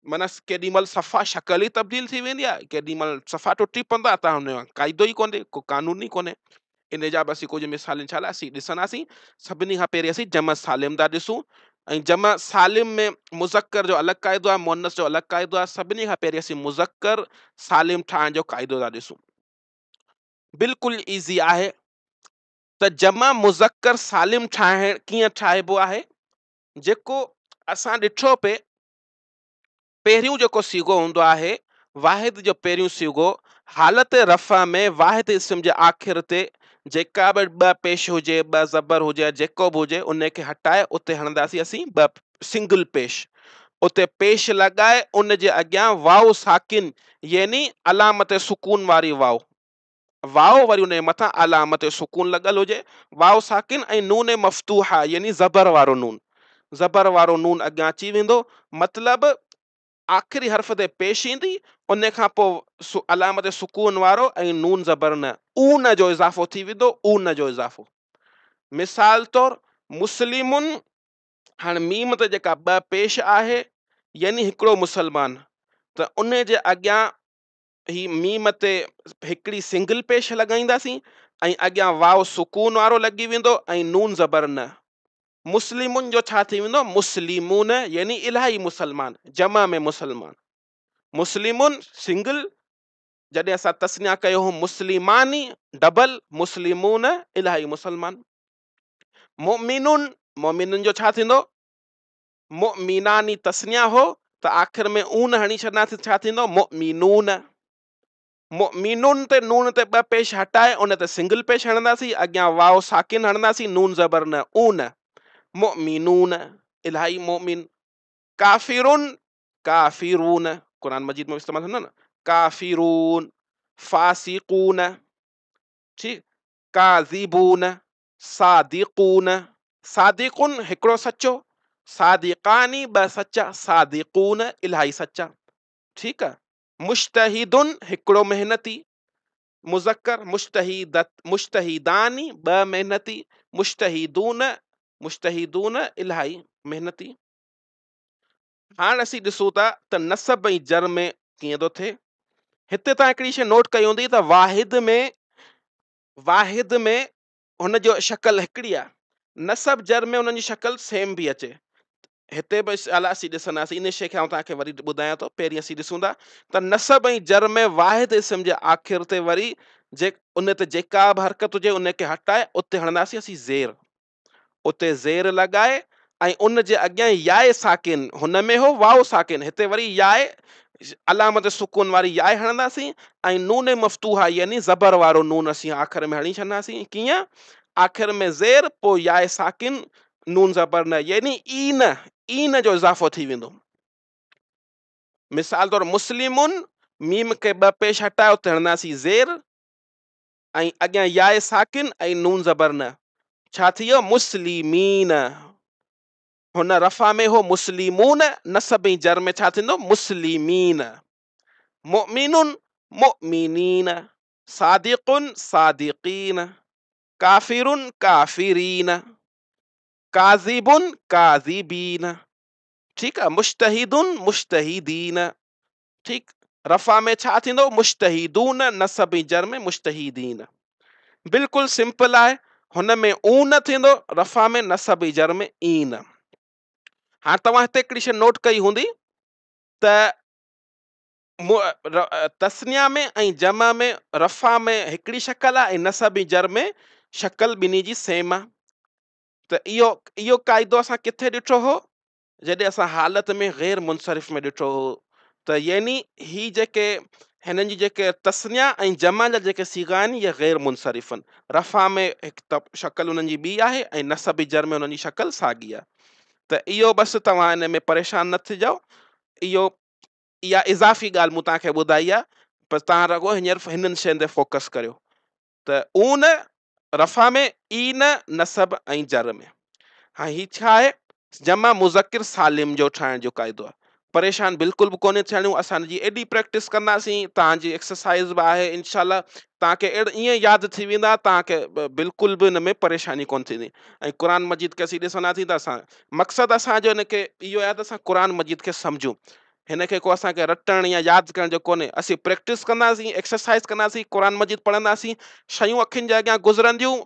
माना केॾी महिल सफ़ा शक्ल ई तब्दील थी वेंदी आहे, केॾी महिल सफ़ा टुटी पवंदा, त हुन क़ाइदो ई कोन्हे, को कानून ई कोन्हे। इन जा बि असीं कुझु मिसाल इंशाल्लाह असीं ॾिसंदासीं। सभिनी खां पहिरीं असीं जमा सालिम था ॾिसूं, ऐं जमा सालिम में मुज़क्कर जो अलॻि क़ाइदो आहे, मुअन्नस जो अलॻि क़ाइदो आहे। सभिनी खां पहिरीं असीं मुज़क्कर सालिम ठाहिण जो क़ाइदो था ॾिसूं। बिल्कुलु ईज़ी आहे। त जमा मुज़क्कर सालिम ठाहिण कीअं ठाहिबो आहे? जेको असां ॾिठो पे, पहिरियों जेको सीगो हूंदो आहे वाहिद जो, पहिरियों सीगो हालत रफ़ा में वाहिद इस्म जे आख़िर ते जेका बि ॿ पेश हुजे, ॿ ज़बर हुजे, जेको बि हुजे, उन खे हटाए उते हणंदासीं असीं ॿ सिंगल पेश। उते पेश लॻाए उन जे अॻियां वाओ साकिन, यानी अलामत सुकून वारी वाओ, वाओ वरी उन जे मथां अलामत सुकून लॻल हुजे, वाओ साकिन ऐं नून मफ़तूहा यानी ज़बर वारो नून, ज़बर वारो नून अॻियां अची वेंदो, मतिलबु आख़िरी हर्फ़ ते पेश ईंदी, उन खां पोइ अलामत सुकून वारो ऐं नून ज़बर न, ऊन जो इज़ाफ़ो थी वेंदो, ऊन जो इज़ाफ़ो। मिसाल तौर मुस्लिमुन, हाणे मीम ते जेका ॿ पेश आहे, यानी हिकिड़ो मुसलमान, त उन जे अॻियां ही मीम ते हिकिड़ी सिंगल पेश लॻाईंदासीं ऐं अॻियां वाओ सुकून वारो लॻी वेंदो ऐं नून ज़बर न। मुस्लिमुन जो छा थी वेंदो? मुस्लिमून, यानी इलाही मुसलमान, जमा में मुसलमान। मुस्लिमुन सिंगल, जॾहिं असां तस्निया कयो हो मुस्लिमानी डबल, मुस्लिमून इलाही मुसलमान। मुमिनुन, मोमिनुन जो छा थींदो? मुमिनानी तस्निया हो त आख़िर में ऊन हणी छॾंदासीं, छा थींदो? मुमिनून। मुमिनुन ते नून ते ॿ पेश हटाए उन ते सिंगल पेश हणंदासीं, अॻियां वाओ साकिन हणंदासीं, नून ज़बर न, ऊन, मुमिनून इलाही मोमिन। काफिरुन, काफिरून, कुरान मजीद में इस्तेमाल थींदो न, काफिरून, फासिकून, ठीक, काज़िबून, सादिकून, सादिकुन हिकिड़ो सचो, सादिकानी ॿ सचा, सादिकून इलाही सचा। ठीकु आहे। मुश्तहिदुन हिकिड़ो मेहनती, मुज़क्कर, मुश्तहिदानी ॿ मेहनती, मुश्तहिदून इलाही मेहनती। हाणे असीं ॾिसूं था त नसब ऐं जर में कीअं थो थिए। हिते तव्हां हिकिड़ी शइ नोट कई हूंदी त वाहिद में हुन जो शक्ल हिकिड़ी आहे, नसब जर में हुननि जी शक्ल सेम बि अचे। हिते बि अला असीं ॾिसंदासीं, इन शइ खे तव्हांखे वरी ॿुधायां थो। पहिरीं असीं ॾिसूं था त नसब ऐं जर में वाहिद इस्म जे आख़िर ते वरी उन ते जेका बि हरकत हुजे उन खे हटाए उते हणंदासीं असीं ज़ेर, उते ज़ेर लॻाए ऐं उन जे अॻियां याए साकिन, हुन में हो वाओ साकिन, हिते वरी याए अलामत सुकून वारी याए हणंदासीं ऐं नून मफ़तूहा यानी ज़बर वारो नून असीं आख़िर में हणी छॾंदासीं। कीअं? आख़िर में ज़ेर पोइ याए साकिन नून ज़बर न, यानी ईन जो इज़ाफ़ो थी वेंदो। मिसाल तौर मुस्लिमुन मीम खे ॿ पेश हटाए उते हणंदासीं ज़ेर ऐं अॻियां याए साकिन ऐं नून ज़बर न, छा थी वियो? मुस्लिमीन। हुन रफ़ा में हो मुस्लिमून, नसब ऐं जर में छा थींदो? मुस्लिमीन। मुमिनुन मुमिनीन, सादिकुन सादिकीन, काफिरुन काफिरीन, काज़िबुन काज़िबीन। ठीक आहे। मुश्तहिदुन मुश्तहिदीन। ठीक, रफ़ा में छा थींदो? मुश्तहिदून, नसब ऐं जर में मुश्तहिदीन। बिल्कुलु सिंपल आहे। हुन में ऊन थींदो, रफ़ा में, नसब ऐं जर में ईन। हाणे तव्हां हिते हिकिड़ी शइ नोट कई हूंदी त तस्निया में ऐं जमा में रफ़ा में हिकिड़ी शक्ल आहे ऐं नसब ऐं जर में शक्ल ॿिन्ही जी सेम आहे। त इहो क़ाइदो असां किथे ॾिठो हो? जॾहिं असां हालत में गैर मुनसरिफ में ॾिठो हो। त यानी ही जेके हिननि जी जेके तस्निया ऐं जमा जा जेके सीगा आहिनि इहे गैर मुनसरिफ आहिनि। रफ़ा में हिकु शक्ल उन्हनि जी ॿी आहे ऐं नसब जर में उन्हनि जी शक्ल साॻी आहे। त इहो बसि तव्हां हिन में परेशान न थिजो। इहा इज़ाफ़ी ॻाल्हि मूं तव्हांखे ॿुधाई आहे, पर तव्हां रगो हींअर हिननि शयुनि ते फोकस करियो। त ऊन रफ़ा में, ईन नसब ऐं जर में। हाणे ही छा आहे? जमा मुज़किर सालिम जो ठाहिण जो क़ाइदो आहे। परेशान बिल्कुलु बि कोन्हे थियणो। असांजी एॾी प्रैक्टिस कंदासीं, तव्हांजी एक्सरसाइज़ बि आहे इनशाला, तव्हांखे ईअं यादि थी वेंदा, तव्हांखे बिल्कुलु बि हिन में परेशानी कोन थींदी। ऐं क़ुर मजीद खे असीं ॾिसंदासीं त असां मक़सदु असांजो हिनखे इहो आहे त असां क़ुर मजीद खे सम्झूं। हिनखे को असांखे रटण या यादि करण जो कोन्हे। असीं प्रैक्टिस कंदासीं, एक्सरसाइज़ कंदासीं, क़ुर मजीद पढ़ंदासीं, शयूं अखियुनि जे अॻियां गुज़रंदियूं,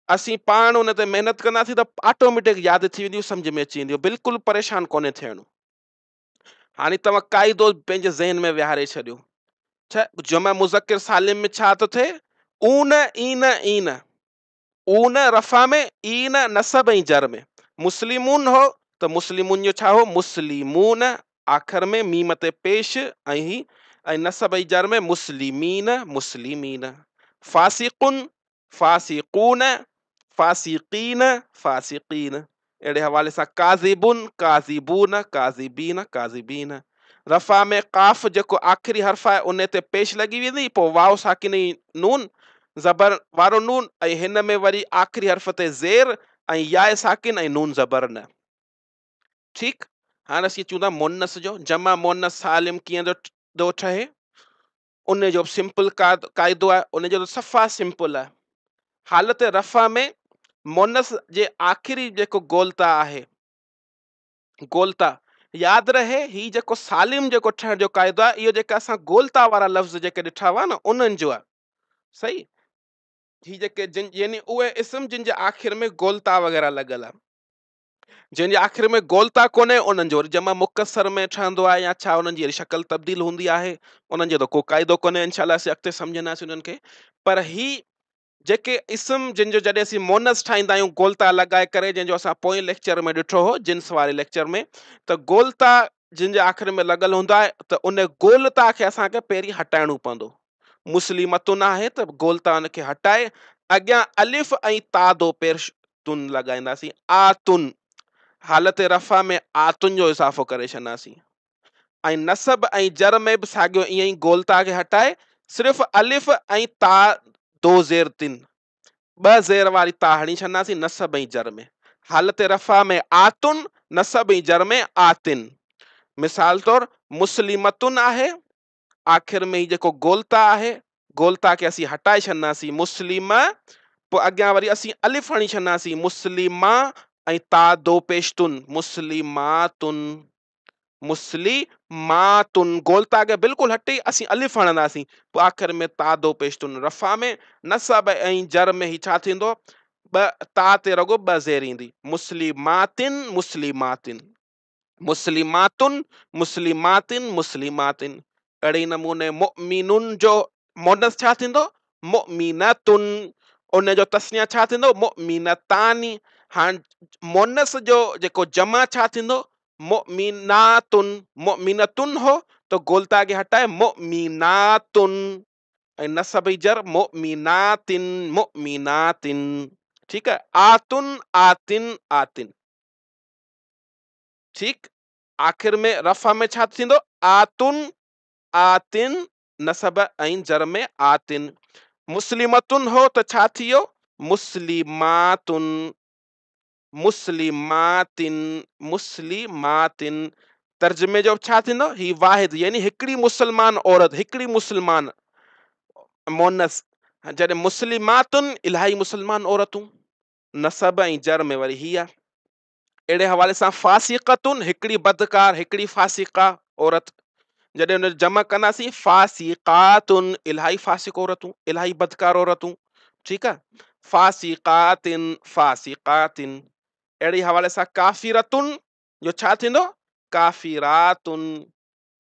असीं पाण उन ते महिनत कंदासीं त ऑटोमेटिक यादि थी वेंदियूं, सम्झ में अची वेंदियूं। बिल्कुलु परेशान कोन्हे थियणो। हाणे तव्हां क़ाइदो पंहिंजे ज़हन में विहारे छॾियो। छा जमा मुज़किर सालिम में छा थो थिए? ऊन ईन ईन, ऊन रफ़ा में, ईन नसब ऐं जर में। मुस्लिमून हो त मुस्लिमुन जो छा हो? मुस्लिमून, आख़िर में मीम ते पेश ऐं नसब ऐं जर में मुस्लिमीन मुस्लिमीन। फासिकुन फासिकून, फासिकीन फासिकीन। अहिड़े हवाले सां काज़िबुन काज़िबून काज़िबीन काज़िबीन। रफ़ा में काफ़ जेको आख़िरी हर्फ आहे उन ते पेश लॻी वेंदी, पोइ वाओ साकिन नून ज़बर वारो नून, ऐं हिन में वरी आख़िरी हर्फ ते ज़ेर ऐं याए साकिन ऐं नून ज़बर न। ठीक। हाणे असीं अचूं था मुन्नस जो। जमा मुन्नस सालिम कीअं थो ठहे? उन जो सिंपल क़ाइदो आहे, उन जो सफ़ा सिंपल आहे। हालत रफ़ा में मुन्नस जे आख़िरी जेको गोलता आहे, गोलता यादि रहे, ही जेको सालिम जेको ठहण जो क़ाइदो आहे, इहो जेके असां गोलता वारा लफ़्ज़ जेके ॾिठा हुआ न उन्हनि जो आहे। सही। ही जेके यानी उहे इस्म जिन जे आख़िर में गोलता वग़ैरह लॻल आहे, जंहिंजे आख़िर में गोलता कोन्हे उन्हनि जो वरी जमा मुकसर में ठहंदो आहे या छा, उन्हनि जी शक्ल तब्दील हूंदी आहे, उन्हनि जो त को क़ाइदो कोन्हे। इंशाल्लाह असीं अॻिते सम्झंदासीं उन्हनि खे। पर ही जेके इस्म जिन जो जॾहिं असीं मोनस ठाहींदा आहियूं गोलता लॻाए करे, जंहिंजो असां पोएं लेक्चर में ॾिठो हो, जिन्स वारे लेक्चर में, त गोलता जिन जे आख़िर में लॻल हूंदा आहे त उन गोलता खे असांखे पहिरीं हटाइणो पवंदो। मुस्लिमतुन आहे त गोलता उनखे हटाए अॻियां अलिफ ऐं तादो पेश तुन लॻाईंदासीं। आतुन, हालत रफ़ा में आतुन जो इज़ाफ़ो करे छॾंदासीं। ऐं नसब ऐं जर में बि साॻियो ईअं ई गोलता खे हटाए सिर्फ़ अलिफ ऐं ता दो ज़ेर तिन, ॿ ज़ेर वारी ता हणी छॾंदासीं नसब ऐं जर में। हालत रफ़ा में आतुन, नसब ऐं जर में आतिन। मिसाल तौर मुस्लिमतुन आहे, आख़िर में ही जेको गोलता आहे, गोलता खे असीं हटाए छॾंदासीं मुस्लिम, पोइ अॻियां वरी असीं अलिफ हणी छॾंदासीं मुस्लिमा ऐं ता दो पेशतुन मुस्लिमातुन। मुस्लिमातुन गोलता खे बिल्कुलु हटी असीं अलिफ हणंदासीं, पोइ आख़िर में ता दो पेशतुन। रफ़ा में नसब ऐं जर में ही छा थींदो, ॿ ता ते रगो ॿ ज़ेर ईंदी, मुस्लिमातिन मुस्लिमातिन, मुस्लिमातुन मुस्लिमातिन मुस्लिमातिन। अहिड़े नमूने मुमिनुन जो मोनस छा थींदो, मुमिनतुन। उन जो तस्निया छा थींदो, मुमिनतानी। हाणे मोनस जो जेको जमा छा थींदो, मुमिनातुन। मुमिनतुन हो तो गोलता खे हटाए मुमिनातुन, ऐं नसब जर मुमिनातिन मुमिनातिन। ठीक है, आतुन आतिन आतिन। ठीक, आखिर में रफ़ा में छा थींदो, आतुन आतिन, नसब ऐं जर में आतिन। मुस्लिमतुन हो त छा थियो, मुस्लिमातुन मुस्लिमातिन मुस्लिमातिन। तर्जुमे जो छा थींदो, ही वाहिद यानी हिकिड़ी मुसलमान औरत, हिकिड़ी मुसलमान मोनस। जॾहिं मुस्लिमातुन इलाही मुसलमान औरतूं, नसब ऐं जर में वरी ही आहे। अहिड़े हवाले सां फासिकतुन हिकिड़ी बदकार, हिकिड़ी फासिका औरत। जॾहिं उन जमा कंदासीं फासिकातुन इलाही फासिक औरतूं, इलाही बदकार औरतूं। ठीकु आहे, फासिकातिन फासिकातिन। अहिड़ी हवाले सां काफिरतुन जो छा थींदो, काफिरातुन।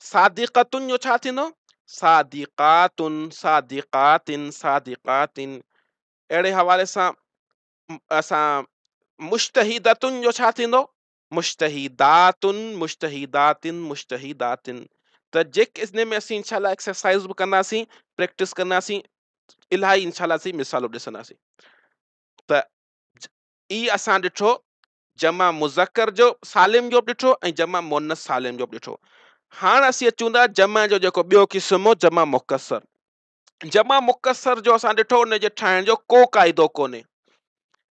सादिकतुन जो छा थींदो, सादिकातुन सादिकातिन सादिकातिन। अहिड़े हवाले सां असां मुश्तहिदतुन जो छा थींदो, मुश्तहिदातुन मुश्तहिदातिन मुश्तहिदातिन। त जेके इसने में असीं इंशाल्लाह एक्सरसाइज भी कंदासीं, प्रैक्टिस कंदासीं, इलाही इंशाल्लाह असीं मिसालूं ॾिसंदासीं। त ई असां ॾिठो जमा मुज़क्कर जो सालिम जो बि ॾिठो ऐं जमा मुअन्नस सालिम जो बि ॾिठो। हाणे असीं अचूं था जमा जो जेको ॿियो क़िस्म हो, जमा मुकसर। जमा मुकसर जो असां ॾिठो, उन जे ठाहिण जो को क़ाइदो कोन्हे।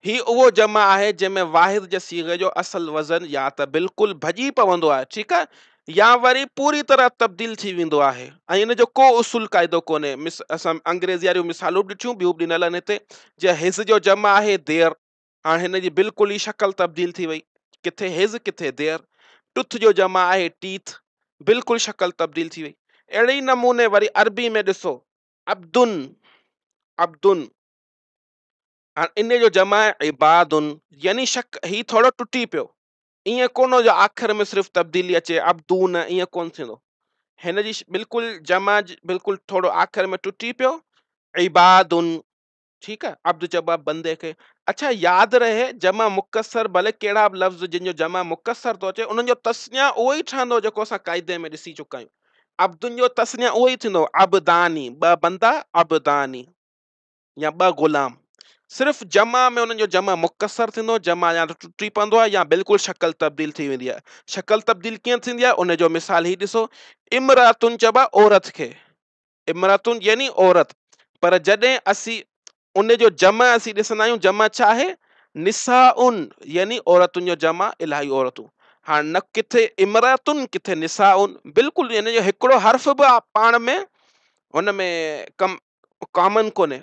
ही उहो जमा आहे जंहिंमें वाहिद जे सीगे जो असल वज़न या त बिल्कुलु भॼी पवंदो आहे, ठीकु आहे, या वरी पूरी तरह तब्दील थी वेंदो आहे, ऐं इन जो को उसूल क़ाइदो कोन्हे। असां अंग्रेज़ी वारियूं मिसालूं बि ॾिठियूं, ॿियूं बि ॾिनल आहिनि हिते। जीअं हिज़ जो जमा आहे देर, हाणे हिन जी बिल्कुलु ई शक्ल तब्दील थी वई, किथे हिज़ किथे देर। टुथ जो जमा आहे टीथ, बिल्कुलु शक्ल तब्दील थी वई। अहिड़े ई नमूने वरी अरबी में ॾिसो अब्दुन, अब्दुन, हाणे इन जो जमा आहे इबादुन, यानी शक ही थोरो टुटी पियो। ईअं कोन जो आख़िर में सिर्फ़ु तब्दीली अचे अब्दून, ईअं कोन थींदो। हिन जी बिल्कुलु जमा बिल्कुलु थोरो आख़िर में टुटी पियो, इबादुन। ठीकु आहे, अब्द चइबो आहे बंदे खे। अच्छा यादि रहे, जमा मुकसर भले कहिड़ा बि लफ़्ज़ जिन जो जमा मुकसर थो अचे, उन्हनि जो तस्निया उहो ई ठहंदो जेको असां क़ाइदे में ॾिसी चुका आहियूं। अब्दुन जो तस्निया उहो ई थींदो, अबदानी, ॿ बंदा, अबदानी, या ॿ गुलाम। सिर्फ़ जमा में उन्हनि जो जमा मुकसर थींदो, जमा या त टुटी पवंदो आहे या बिल्कुलु शक्ल तब्दील थी वेंदी आहे। शक्ल तब्दील कीअं थींदी आहे, उन जो मिसाल ही ॾिसो, इमरातुन चइबो आहे औरत खे, इमरातुन यानी औरत। पर जॾहिं असीं उन जो जमा असीं ॾिसंदा आहियूं, जमा छा आहे, निसाउन, यानी औरतुनि जो जमा इलाही औरतूं। हाणे न किथे इमरातुन किथे निसाउन, बिल्कुलु इन जो हिकिड़ो हर्फ बि पाण में हुन में कम कॉमन कोन्हे,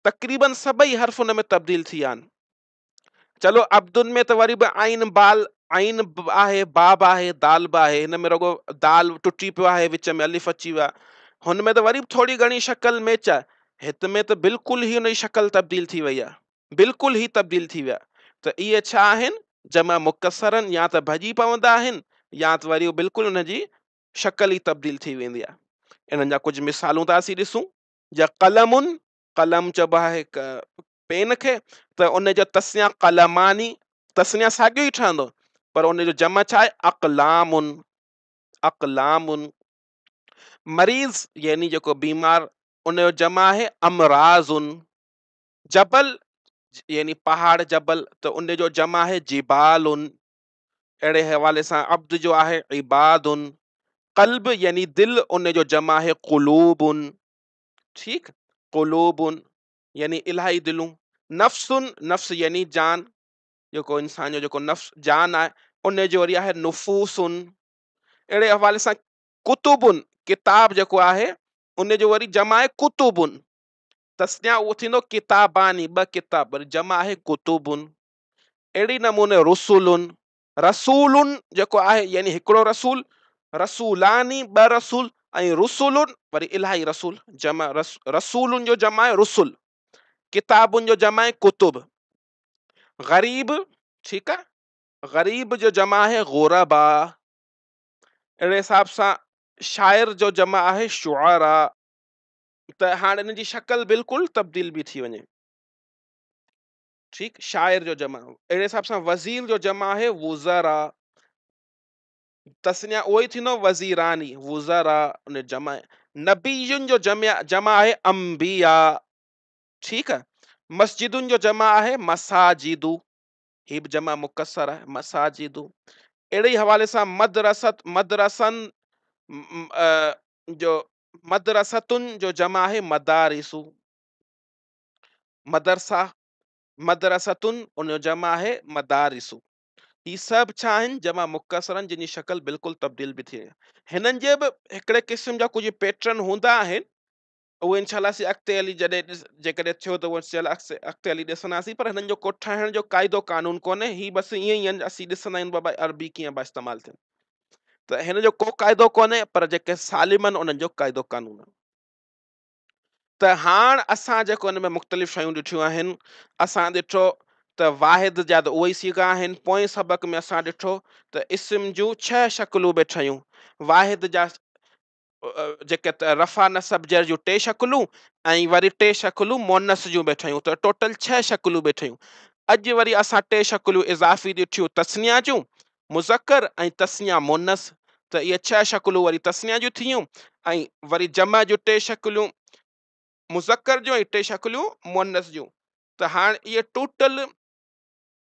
तक़रीबन सभई हर्फ हुन में तब्दील थी विया आहिनि। चलो अब्दुन में त वरी बि आइन बाल, आइन आहे, बाब आहे, दाल बि आहे, हिन में रुगो दाल टुटी पियो आहे, विच में अलिफ अची वियो आहे। हुन में त वरी बि थोरी घणी शक्ल मैच आहे, हित में त बिल्कुलु ई हुन जी शक्ल तब्दील थी वई आहे, बिल्कुलु ई तब्दील थी विया। त इहे छा आहिनि, जमा मुकसरनि, या त भॼी पवंदा आहिनि या त वरी बिल्कुलु हुन जी शक्ल ई तब्दील थी वेंदी आहे। इन्हनि जा कुझु मिसालूं था असीं ॾिसूं। या कलमुन, कलम चइबो आहे हिकु पेन खे, त उन जो तस्निया कलमानी, तस्निया साॻियो ई ठहंदो, पर उन जो जमा छा आहे, अक़लामुन, अक़लामुन। मरीज़ यानी जेको बीमार, उन जो जमा आहे अमराज़ुन। जबल यानी पहाड़ जबल, त उन जो जमा आहे जिबालुन। अहिड़े हवाले सां अब्द जो आहे इबादुन। क़ल्ब यानी दिल, उन जो जमा आहे क़ुलूबुन। ठीक, क़ुलूबुन यानी इलाही दिलूं। नफ्सुन, नफ्स यानी जान। जेको इंसान जो जेको नफ़्स जान आहे उन जो वरी आहे नुफूसुन। अहिड़े हवाले सां कुतुबुन किताब जेको आहे उन जो वरी जमा आहे कुतुबुन। तस्निया उहो थींदो किताबानी, ॿ किताब, वरी जमा आहे कुतुबुन। अहिड़ी नमूने रुसुलुन, रसूलुन जेको आहे यानी हिकिड़ो रसूल, रसूलानी ॿ रसूल, ऐं रुसुलुन वरी इलाही रसूल, जमा रसूलुन जो जमा आहे रुसुल, किताबुन जो जमा आहे कुतुब। गरीब, ठीकु आहे, गरीब जो जमा आहे गुरबा। अहिड़े हिसाब सां शाइर जो जमा आहे शुआरा। त हाणे हिन जी शक्ल बिल्कुलु तब्दील बि थी वञे। ठीकु, शाइर जो जमा। अहिड़े हिसाब सां वज़ीर जो जमा आहे वुज़रा, तस्निया उहो ई थींदो वज़ीरानी, वुज़रा उन जमा आहे। नबीयुन जो जमा आहे अंबिया। ठीकु आहे, मस्जिदुन जो जमा आहे मसाजिदु, ही बि जमा मुकसर आहे मसाजिदु। अहिड़े ई हवाले सां मदरसन जो मदरसतुन जो जमा आहे मदारिसु, मदरसा मदरसतुन उन जो जमा आहे मदारिसु। ही सभु छा आहिनि, जमा मुकसर आहिनि, जिन जी शक्ल बिल्कुलु तब्दील बि थी वई। हिननि जे बि हिकिड़े क़िस्म जा कुझु पैटर्न हूंदा आहिनि, उहे इंशाल्लाह असीं अॻिते हली जॾहिं जेकॾहिं थियो त उहो अॻिते हली ॾिसंदासीं। पर हिननि जो को ठहण जो क़ाइदो कानून कोन्हे, ही बसि ईअं ई आहिनि, असीं ॾिसंदा आहियूं बाबा अरबी कीअं बि इस्तेमालु थियनि, त हिन जो को क़ाइदो कोन्हे, पर जेके सालिम आहिनि उन्हनि जो क़ाइदो कानून आहे। त हाणे असां जेको हिन में मुख़्तलिफ़ शयूं ॾिठियूं आहिनि, असां ॾिठो त वाहिद जा त उहे ई सीगा आहिनि। पोएं सबक में असां ॾिठो त इस्म जूं 6 शक्लूं बि ठहियूं। वाहिद जा जेके रफ़ा नसब जर जूं 2 शक्लूं ऐं वरी 2 शक्लूं मुअन्नस जूं बि ठहियूं, त टोटल 6 शक्लूं बि ठहियूं। अॼु वरी असां 2 शक्लूं इज़ाफ़ी ॾिठियूं, तस्निया जूं मुज़क्कर ऐं तस्निया मुअन्नस। त इहे 6 शक्लूं वरी तस्निया जूं थियूं, ऐं वरी जमा जूं 2 शक्लूं मुज़क्कर जूं ऐं 2 शक्लूं मुअन्नस जूं। त हाणे इहे टोटल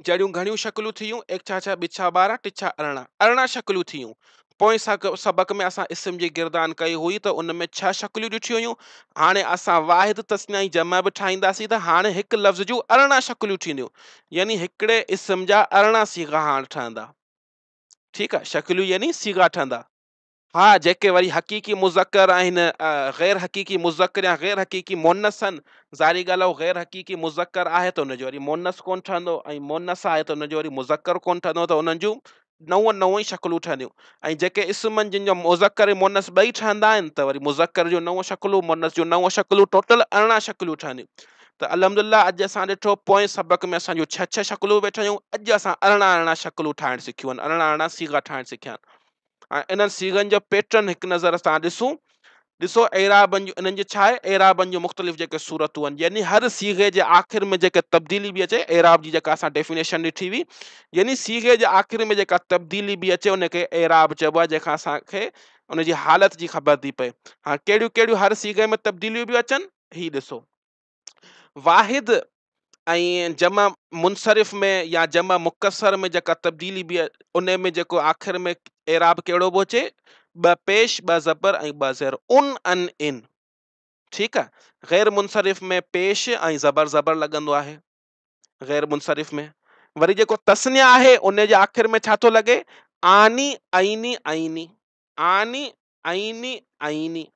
जहिड़ियूं घणियूं शक्लूं थियूं, 1 छा 6 2 छा 12 3 छा 18 शक्लूं थियूं। पोएं सबक में असां इस्म जी गिरदान कई हुई, त उन में 6 शक्लूं ॾिठियूं हुयूं। हाणे असां वाहिद तस्निया जी जमा बि ठाहींदासीं, त हाणे हिकु लफ़्ज़ जूं 18 शक्लूं थींदियूं, यानी हिकिड़े इस्म जा 18 सीगा हाणे ठहंदा। ठीकु आहे, शक्लूं यानी सीगा ठहंदा। हा, जेके वरी हक़ीक़ी मुज़क्कर आहिनि, गैर हक़ीक़ी मुज़क्कर या गैर हक़ीक़ी मुअन्नस आहिनि, ज़ाहिरी ॻाल्हि आहे, गैर हक़ीक़ी मुज़क्कर आहे त उनजो वरी मुअन्नस कोन ठहंदो, ऐं मुअन्नस आहे त उनजो वरी मुज़क्कर कोन ठहंदो, त उन्हनि जूं 9 ई शक्लूं ठहंदियूं। ऐं जेके इस्मनि जिन जो मुज़क्कर ऐं मुअन्नस ॿई ठहंदा आहिनि, त वरी मुज़क्कर जूं 9 शक्लूं, मुअन्नस जूं 9 शक्लूं, टोटल 18 शक्लूं ठहंदियूं। त अल्हम्दुलिल्लाह अॼु असां ॾिठो पोएं सबक में असांजूं 6 शक्लूं बि ठहियूं। अॼु असां 18 शक्लूं ठाहिण सिखियूं आहिनि, 18 सीगा ठाहिण सिखिया आहिनि। इन्हनि सीगनि जो पैटर्न हिकु नज़र सां ॾिसो एराबनि जूं, इन्हनि जी छा आहे, एराबनि जूं मुख़्तलिफ़ जेके सूरतूं आहिनि, यानी हर सीगे जे आख़िर में जेके तब्दीली बि अचे, एराब जी जेका असां डेफिनेशन ॾिठी हुई, यानी सीगे जे आख़िर में जेका तब्दीली बि अचे उनखे एराब चइबो आहे, जंहिंखां असांखे उनजी हालत जी ख़बर थी पए। हाणे कहिड़ियूं कहिड़ियूं हर सीगे में तब्दीलियूं बि अचनि, ही ॾिसो। वाहिद ऐं जमा मुनसरिफ में या जमा मुकसर में जेका तब्दीली बि उन में जेको आख़िर में एराब कहिड़ो बि अचे, 2 पेश 2 ज़बर ऐं 2 ज़ेर, उन अन इन। ठीकु आहे, गैर मुनसरिफ में पेश ऐं ज़बर लॻंदो आहे, गैर मुनसरिफ में। वरी जेको तस्निया आहे उन जे आख़िर में छा थो लॻे, आनी ऐनी ऐनी, आनी ऐनी ऐनी।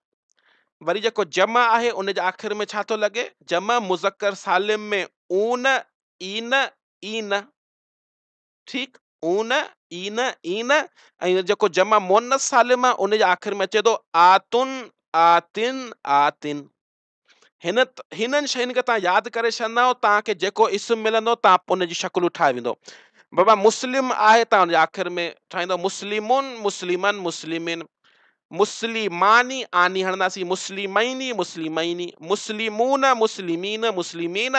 वरी जेको जमा आहे उन जे आख़िर में छा थो लॻे, जमा मुज़क्कर सालिम में ऊन ईन ईन। ठीकु, ऊन ईन ईन। ऐं जेको जमा मुअन्नस सालिम आहे उन जे आख़िर में अचे थो आतुन आतिन आतिन। हिननि शयुनि खे तव्हां यादि करे छॾंदव, तव्हांखे जेको इस्म मिलंदो तव्हां उन जी शक्लूं ठाहे वेंदो। बाबा मुस्लिम आहे, तव्हां उन जे आख़िर में ठाहींदो मुस्लिमुन मुस्लिमन मुस्लिमिन, मुस्लिमानी आनी हणंदासीं, मुस्लिमैनी मुस्लिमैनी, मुस्लिमून मुस्लिमीन मुस्लिमीन।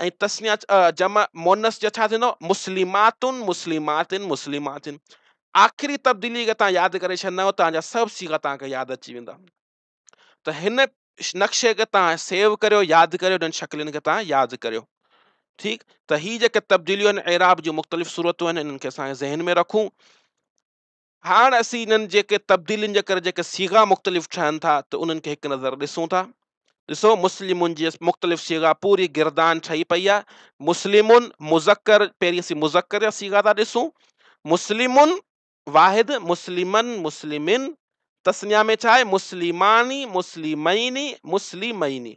ऐं तस्निया जमा मुअन्नस जो छा थींदो, मुस्लिमातुन मुस्लिमातिन मुस्लिमातिन। आख़िरी तब्दीली खे तव्हां यादि करे छॾंदव, तव्हांजा सभु सीगा तव्हांखे यादि अची वेंदा। त हिन नक्शे खे तव्हां सेव करियो, यादि करियो, हिननि शक्लुनि खे तव्हां यादि करियो। ठीकु, त ही जेके तब्दीलियूं आहिनि, एराब जूं मुख़्तलिफ़ सूरतूं आहिनि, इन्हनि खे असां ज़हन में रखूं। हाणे असीं इन्हनि जेके तब्दीलियुनि जे करे जेके सीगा मुख़्तलिफ़ ठहनि था, त उन्हनि खे हिकु नज़र ॾिसूं था। ॾिसो मुस्लिमुनि जी मुख़्तलिफ़ सीगा पूरी गिरदान ठही पई आहे। मुस्लिमुन मुज़क्कर, पहिरीं असीं मुज़क्कर जा सीगा था ॾिसूं। मुस्लिमुन वाहिद, मुस्लिमन मुस्लिमिन, तस्निया में छा आहे मुस्लिमानी मुस्लिमैनी मुस्लिमैनी,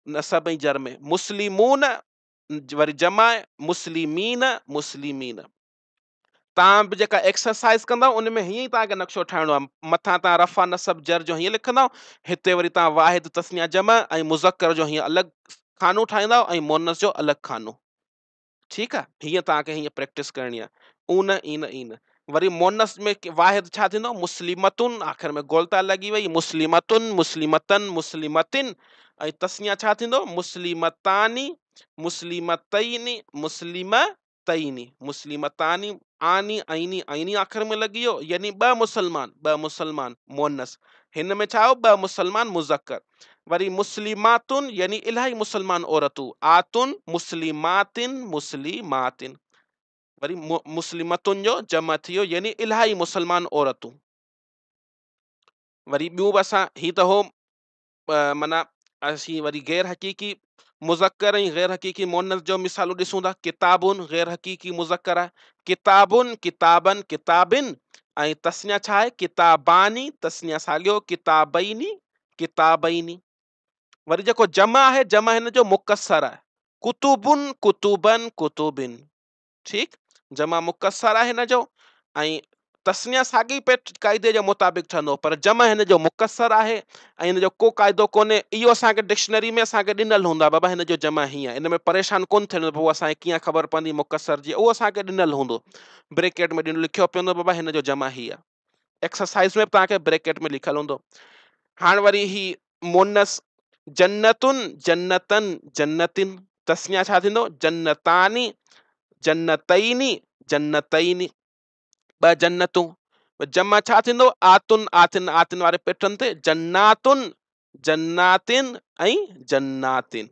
नसब ऐं जर में। मुस्लिमून वरी जमा आहे मुस्लिमीन मुस्लिमीन। तव्हां बि जेका एक्सरसाइज कंदव उन में हीअं ई तव्हांखे नक्शो ठाहिणो आहे। मथां तव्हां रफ़ा नसब जर जो हीअं लिखंदव, हिते वरी तव्हां वाहिद तस्निया जमा ऐं मुज़क्कर जो हीअं अलॻि खानो ठाहींदव ऐं मोनस जो अलॻि खानो। ठीकु आहे, हीअं तव्हांखे हीअं प्रैक्टिस करणी आहे। ऊन ईन ईन वरी मोनस में वाहिद छा थींदो मुस्लिमतुन, आख़िर में गोलता लॻी वई, मुस्लिमतुन मुस्लिमतन मुस्लिमतिन। ऐं तस्निया छा थींदो मुस्लिमतानी मुस्लिमतैनी मुस्लिमतैनी मुस्लिमतानी, आनी ऐनी ऐनी आख़िर में लॻी वियो, यानी ॿ मुसलमान मोनस। हिन में छा हो ॿ मुसलमान मुज़क्कर। वरी मुस्लिमातुन यानी इलाही मुसलमान औरतूं, आतुन मुस्लिमातिन मुस्लिमातिन। वरी मुस्लिमतुन जो जमा थी वियो, यानी इलाही मुसलमान औरतूं। वरी ॿियूं बि असां ही त हो माना असीं वरी गैर हक़ीक़ी मुज़क्कर ऐं गैर हक़ीक़ी मोनस जो मिसालूं ॾिसूं था। किताबुन गैर हक़ीक़ी मुज़क्कर आहे, किताबुन किताबन किताबिन। ऐं तस्निया छा आहे किताबानी, तस्निया साॻियो किताबैनी किताबैनी। वरी जेको जमा आहे जमा हिन जो मुकसर आहे, कुतुबुन कुतुबन कुतुबिन। ठीक, जमा मुकसर आहे हिन जो, ऐं तस्निया साॻी पे क़ाइदे जे मुताबिक़ ठहंदो, पर जमा हिन जो मुकसर आहे ऐं हिन जो को क़ाइदो कोन्हे। इहो असांखे डिक्शनरी में असांखे ॾिनल हूंदा बाबा हिन जो जमा हीअं आहे, इन में परेशान कोन थियणो पोइ असांखे कीअं ख़बर पवंदी मुकसर जी, उहो असांखे ॾिनल हूंदो, ब्रेकेट में लिखियो पवंदो बाबा हिन जो जमा ही आहे। एक्सरसाइज में बि तव्हांखे ब्रेकेट में लिखियल हूंदो। हाणे वरी ही मोनस जन्नतुन जन्नतन जन्नतिन, तस्निया छा थींदो जन्नतानी जन्नतैनी जन्नतैनी, ॿ जन्नतूं। जमा छा थींदो आतुन आतिन आतिन वारे पैटर्न ते, जन्नातुन जन्नातिन ऐं जन्नातिन।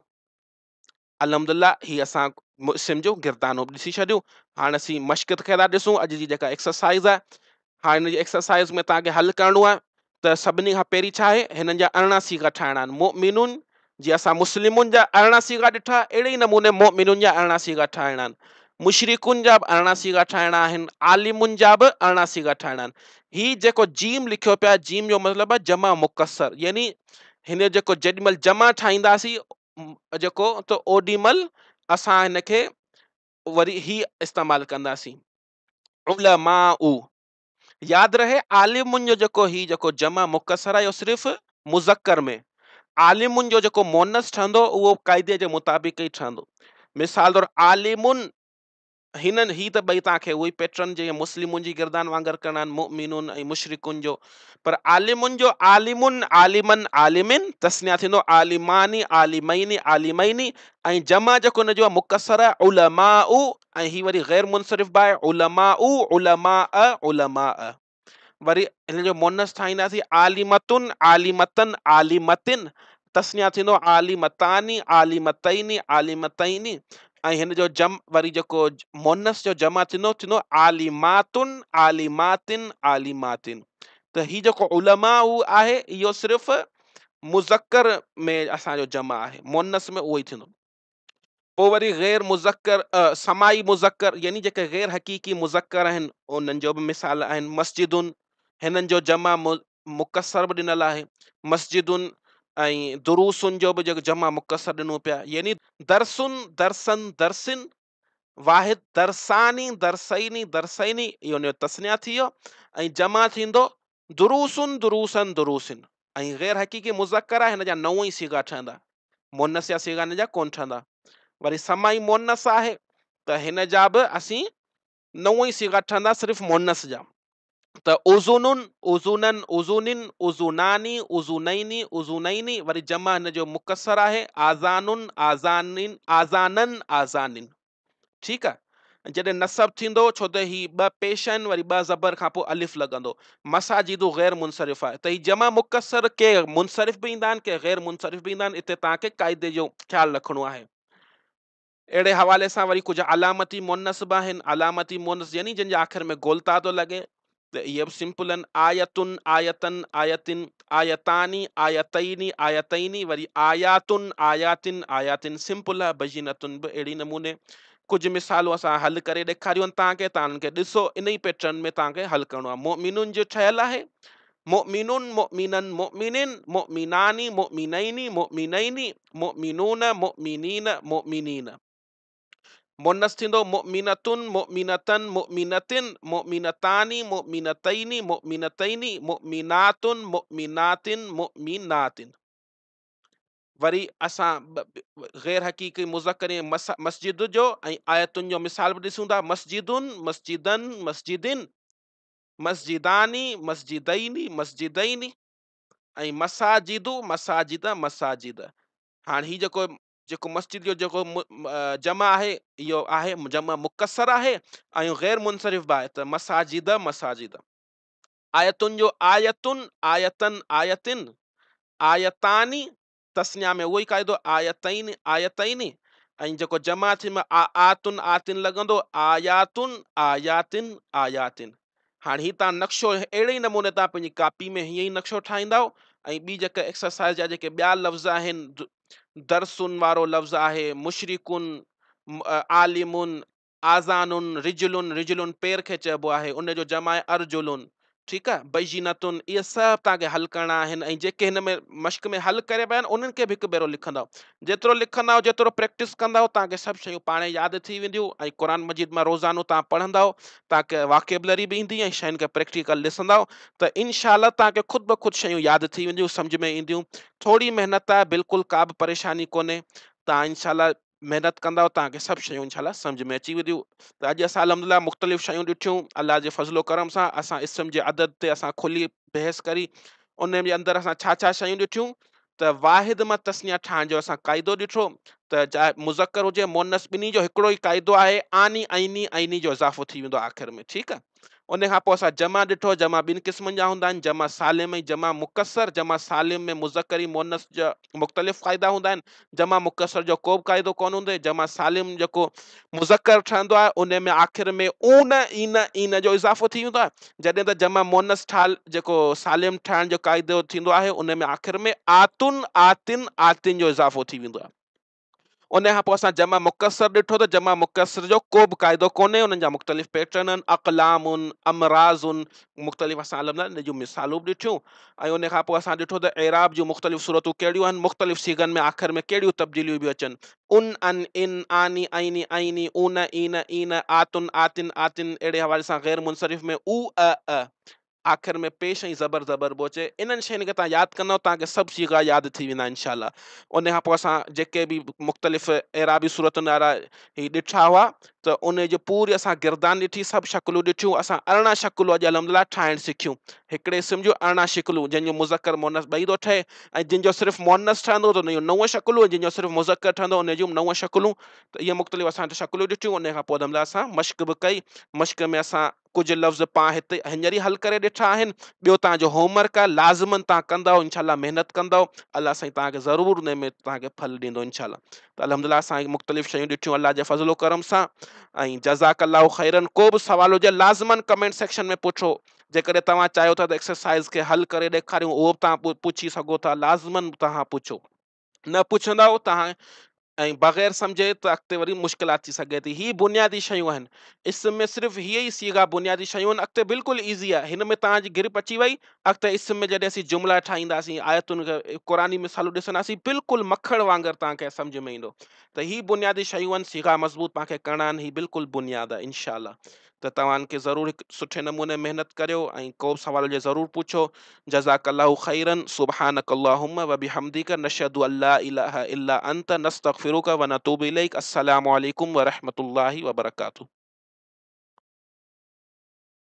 अल्हम्दुलिल्लाह ही असां मुस्लिम जो गिरदानो ॾिसी छॾियो। हाणे असीं मश्क खे था ॾिसूं, अॼु जी जेका एक्सरसाइज़ आहे। हाणे हिन जी एक्सरसाइज़ में तव्हांखे हल करिणो आहे। त सभिनी खां पहिरीं छा आहे हिननि जा 18 सीगा ठाहिणा आहिनि। मोमिनुन जीअं असां मुस्लिमुनि जा 18 सीगा ॾिठा, अहिड़े ई नमूने मोमिनुन जा 18 सीगा ठाहिणा आहिनि। मुशरिकुन जा बि 18 सीगा ठाहिणा आहिनि, आलिमुन जा बि 18 सीगा ठाहिणा आहिनि। ही जेको जीम लिखियो पिया, जीम जो मतिलबु आहे जमा मुकसर, यानी हिन जेको जेॾीमहिल जमा ठाहींदासीं जेको त ओॾीमहिल असां हिनखे वरी ही इस्तेमालु कंदासीं उलमाउ। यादि रहे आलिमुन जो जेको ही जेको जमा मुकसर आहे इहो सिर्फ़ु मुज़क्कर में, आलिमुन जो जेको मोनस ठहंदो उहो क़ाइदे जे मुताबिक़ ई ठहंदो। मिसाल तौर आलिमुन, हिननि ही त ॿई तव्हांखे उहो ई पैटर्न जे मुस्लिमुन जी गिरदान वांगुरु करणा आहिनि, मुमिनुन ऐं मुशरिकुन जो। पर आलिमुन जो आलिमुन आलिमन आलिमिन, तस्निया थींदो आलिमानी आलिमैनी आलिमैनी। ऐं जमा जेको हुन जो मुकसर आहे उलमाउ, ऐं ही वरी गैर मुनसरिफ बि आहे उलमाउ उलमा उलमा। वरी हिन जो मोनस ठाहींदासीं आलिमतुन आलिमतन आलिमतिन, तस्निया थींदो आलिमतानी आलिमतैनी आलिमतैनी। ऐं हिन जो जम वरी जेको मोनस जो जमा थींदो थींदो आलिमातुन आलिमातिन आलिमातिन। त ही जेको उलमाउ आहे इहो सिर्फ़ु मुज़क्कर में असांजो जमा आहे, मोनस में उहो ई थींदो। पोइ वरी गैर मुज़क्कर समाई मुज़क्कर, यानी जेके गैर हक़ीक़ी मुज़क्कर आहिनि उन्हनि जो बि मिसाल आहिनि। मस्जिदुन, हिननि जो जमा मुकसर बि ॾिनल आहे, मस्जिदुन। ऐं दुरूसुन जो बि जेको जमा मुकसर ॾिनो पिया, यानी दरसुन दरसन दरसिन, वाहिद दरसानी दरसैनी दरसैनी, इहो उनजो तस्निया थी वियो। ऐं जमा थींदो दुरूसुन दुरूसन दुरूसिन। ऐं गैर हक़ीक़ी मुज़क्कर आहे, हिन जा 9 ई सीगा ठहंदा, मोनस जा सीगा हिन जा कोन ठहंदा। वरी समाई मोनस आहे त हिन जा बि असीं 9 ई सीगा ठहंदा सिर्फ़ु मोनस जा। त उज़ुनुन उज़ुनन उज़ुनिन उज़ुनानी उज़ुनैनी उज़ुनैनी। वरी जमा हिन जो मुकसर आहे आज़ानुन आज़ानिन आज़ानन आज़ानिन। ठीकु आहे। जॾहिं नसब थींदो, छो त ही 2 पेश आहिनि, वरी 2 ज़बर खां पोइ अलिफ लॻंदो, मसाजिदु गैर मुनसरिफ आहे। त ही जमा मुकसर के मुनसरिफ बि ईंदा आहिनि, के गैर मुनसरिफ बि ईंदा आहिनि। इते तव्हांखे क़ाइदे जो ख़्यालु रखिणो आहे। अहिड़े हवाले सां वरी कुझु अलामती मोनस बि आहिनि। अलामती मोनस यानी जिन जे आख़िर में गोलता थो लॻे, त इहे बि सिंपल आहिनि। आयतुन आयतन आयतिन आयतानी आयतैनी आयतैनी, वरी आयातुन आयातिन आयातिन सिंपल आहे। बजीनतुन बि अहिड़ी नमूने कुछ मिसालूं असां हल करे ॾेखारियूं तव्हांखे, तव्हां उनखे ॾिसो, इन ई पैटर्न में तव्हांखे हल करणो आहे। मोमिनुन जो ठहियल आहे मोमिनुन मोमिनन मोमिनिन मोमिनानी मोमिनैनी मोमिनैनी मोमिनून मोमिनीन मोमिनीन। मुन्नस थींदो मोमिनतुन मोमिनतन मोमिनतिन मोमिनतानी मोमिनतैनी मोमिनतैनी मोमिनातुन मोमिनातिन मोमिनातिन। वरी असां गैर हकीकी मुज़क्कर मस्जिद जो ऐं आयतुनि जो मिसाल बि ॾिसूं था। मस्जिदुन मस्जिदन मस्जिदिन मस्जिदानी मस्जिदैनी मस्जिदैनी ऐं मसाजिदु मसाजिद मसाजिद। हाणे ही जेको जेको मस्जिद जो जेको जमा आहे इहो आहे जमा मुकसर आहे ऐं गैर मुनसरिफ बि आहे, त मसाजिद मसाजिद। आयतुनि जो आयतुन आयतन आयतिन आयतानी, तस्निया में उहो ई क़ाइदो आयतैन आयतैनी, ऐं जेको जमा थी में आतुन आतिन लॻंदो आयातुन आयातिन आयातिन। हाणे ही तव्हां नक्शो अहिड़े ई नमूने तव्हां पंहिंजी कापी में हीअं ई नक्शो ठाहींदव। ऐं ॿी जेके एक्सरसाइज जा जेके ॿिया लफ़्ज़ आहिनि, दरसुन वारो लफ़्ज़ आहे, मुशरिकुन आलिमुन आज़ानुन रिजलुन, रिजलुन पेर खे चइबो आहे, उनजो जमा आहे अर्जुलुन। ठीकु आहे। बैजिनतुन, इहे सभु तव्हांखे हल करणा आहिनि। ऐं जेके हिन में मश्क में हल करे पिया आहिनि उन्हनि खे बि हिकु भेरो लिखंदव। जेतिरो लिखंदव जेतिरो प्रैक्टिस कंदव तव्हांखे सभु शयूं पाणे यादि थी वेंदियूं। ऐं क़ुर मजीद मां रोज़ानो तव्हां पढ़ंदव, तव्हांखे वाकेबलरी बि ईंदी ऐं शयुनि खे प्रैक्टिकल ॾिसंदव, त इनशाला तव्हांखे ख़ुदि ब ख़ुदि शयूं यादि थी वेंदियूं, सम्झ में ईंदियूं। थोरी महिनत आहे, बिल्कुलु का बि परेशानी कोन्हे। तव्हां इनशाला महिनत कंदव, तव्हांखे सभु शयूं इनशाला सम्झ में अची वेंदियूं। त अॼु असां अल्हम्दुलिल्लाह मुख़्तलिफ़ शयूं ॾिठियूं। अल्लाह जे फज़लो करम सां असां इस्म जे अदद ते असां खुली बहस करी। उन जे अंदरि असां छा छा शयूं ॾिठियूं, त वाहिद मां तस्निया ठाहिण जो असां क़ाइदो ॾिठो। त चाहे मुज़क्कर हुजे मुअन्नस, ॿिन्ही जो हिकिड़ो ई क़ाइदो आहे, आनी ऐनी ऐनी जो इज़ाफ़ो थी वेंदो आख़िर में। ठीकु आहे। उन खां पोइ असां जमा ॾिठो, जमा ॿिनि क़िस्मनि जा हूंदा आहिनि, जमा सालिम ऐं जमा मुकसर। जमा सालिम में मुज़क्करी मुअन्नस जा मुख़्तलिफ़ क़ाइदा हूंदा आहिनि, जमा मुकसर जो को बि क़ाइदो कोन हूंदो। जमा सालिम जेको मुज़क्कर ठहंदो आहे उन में आख़िर में ऊन ईन ईन जो इज़ाफ़ो थी वेंदो आहे। जॾहिं त जमा मुअन्नस ठाल जेको सालिम ठाहिण जो क़ाइदो थींदो आहे उन में आख़िर में आतुन आतिन आतिन जो इज़ाफ़ो थी वेंदो आहे। उन खां पोइ असां जमा मुकसर ॾिठो, त जमा मुकसर जो को बि क़ाइदो कोन्हे, उन्हनि जा मुख़्तलिफ़ पैटर्न आहिनि, अक़लामुन अमराज़ुन, मुख़्तलिफ़ असां इन जूं मिसालूं बि ॾिठियूं। ऐं उन खां पोइ असां ॾिठो त एराब जूं मुख़्तलिफ़ सूरतूं कहिड़ियूं आहिनि, मुख़्तलिफ़ सीगन में आख़िर में कहिड़ियूं तब्दीलियूं बि अचनि। उन अन इन आनी ऐनी ऐनी ऊन ईन ईन आतुन आतिन आतिन। अहिड़े हवाले सां गैर मुनसरिफ़ में ऊ अ आख़िर में पेश ऐं ज़बर ज़बर बि अचे। इन्हनि शयुनि खे तव्हां यादि कंदव, तव्हांखे सभु सीगा यादि थी वेंदा इनशाला। उन खां पोइ असां जेके बि मुख़्तलिफ़ एराबी सूरतुनि वारा ही ॾिठा हुआ, त उन जो पूरी असां गिरदान ॾिठी, सभु शक्लूं ॾिठियूं। असां 18 शक्लूं अॼु अल्हम्दुलिल्लाह ठाहिण सिखियूं। हिकिड़े इस्म जूं 18 शिकलूं, जंहिंजो मुज़क्कर मुअन्नस ॿई थो ठहे। ऐं जिन जो सिर्फ़ु मुअन्नस ठहंदो त उन जूं 9 शक्लूं, जिन जो सिर्फ़ु मुज़क्कर ठहंदो उन जूं 9 शक्लूं। त इहे मुख़्तलिफ़ असां शक्लूं ॾिठियूं। उन खां पोइ अल्हम्दुलिल्लाह असां मश्क बि कई। मश्क में असां कुझु लफ़्ज़ पाण हिते हींअर ई हल करे ॾिठा आहिनि। ॿियो तव्हांजो होमवर्क आहे, लाज़िमन तव्हां कंदव, इनशाला महिनत कंदव, अल्लाह साईं तव्हांखे ज़रूरु उन में तव्हांखे फल ॾींदो इनशाला। त अल्हम्दुलिल्लाह असां मुख़्तलिफ़ शयूं ॾिठियूं अल्लाह जे फज़लो करम सां। ऐं जज़ाकल्लाहु ख़ैरन। को बि सवाल हुजे लाज़िमन कमेंट सेक्शन में पुछो। जेकॾहिं तव्हां चाहियो था त एक्सरसाइज़ खे हल करे ॾेखारियूं, उहो बि तव्हां पुछी सघो था, लाज़िमन तव्हां पुछो। न पुछंदव तव्हां ऐं बग़ैर सम्झे त अॻिते वरी मुश्किलात थी सघे थी। ही बुनियादी शयूं आहिनि। इस्म में सिर्फ़ु हीअ ई सीगा बुनियादी शयूं आहिनि। अॻिते बिल्कुलु ईज़ी आहे। हिन में तव्हांजी गिरप अची वई, अॻिते इस्म में जॾहिं असीं जुमिला ठाहींदासीं, आयतुनि खे क़ुरानी मिसालूं ॾिसंदासीं, बिल्कुलु मखण वांगुरु तव्हांखे सम्झ में ईंदो। त ही बुनियादी शयूं आहिनि, सीगा मज़बूत तव्हांखे करणा आहिनि। ही बिल्कुलु बुनियाद आहे इनशाला। त तव्हांखे ज़रूरु हिकु सुठे नमूने महिनत करियो ऐं को बि सवाल हुजे ज़रूरु पुछो। जज़ाकल्लाहु ख़ैरन। सुब्हानकल्लाहुम्मा व बिहम्दिक नशहदु अल्ला इलाहा इल्ला अंत नस्तगफिरुका व नतूबु इलैक। अस्सलामु अलैकुम व रहमतुल्लाहि व बरकातुहू।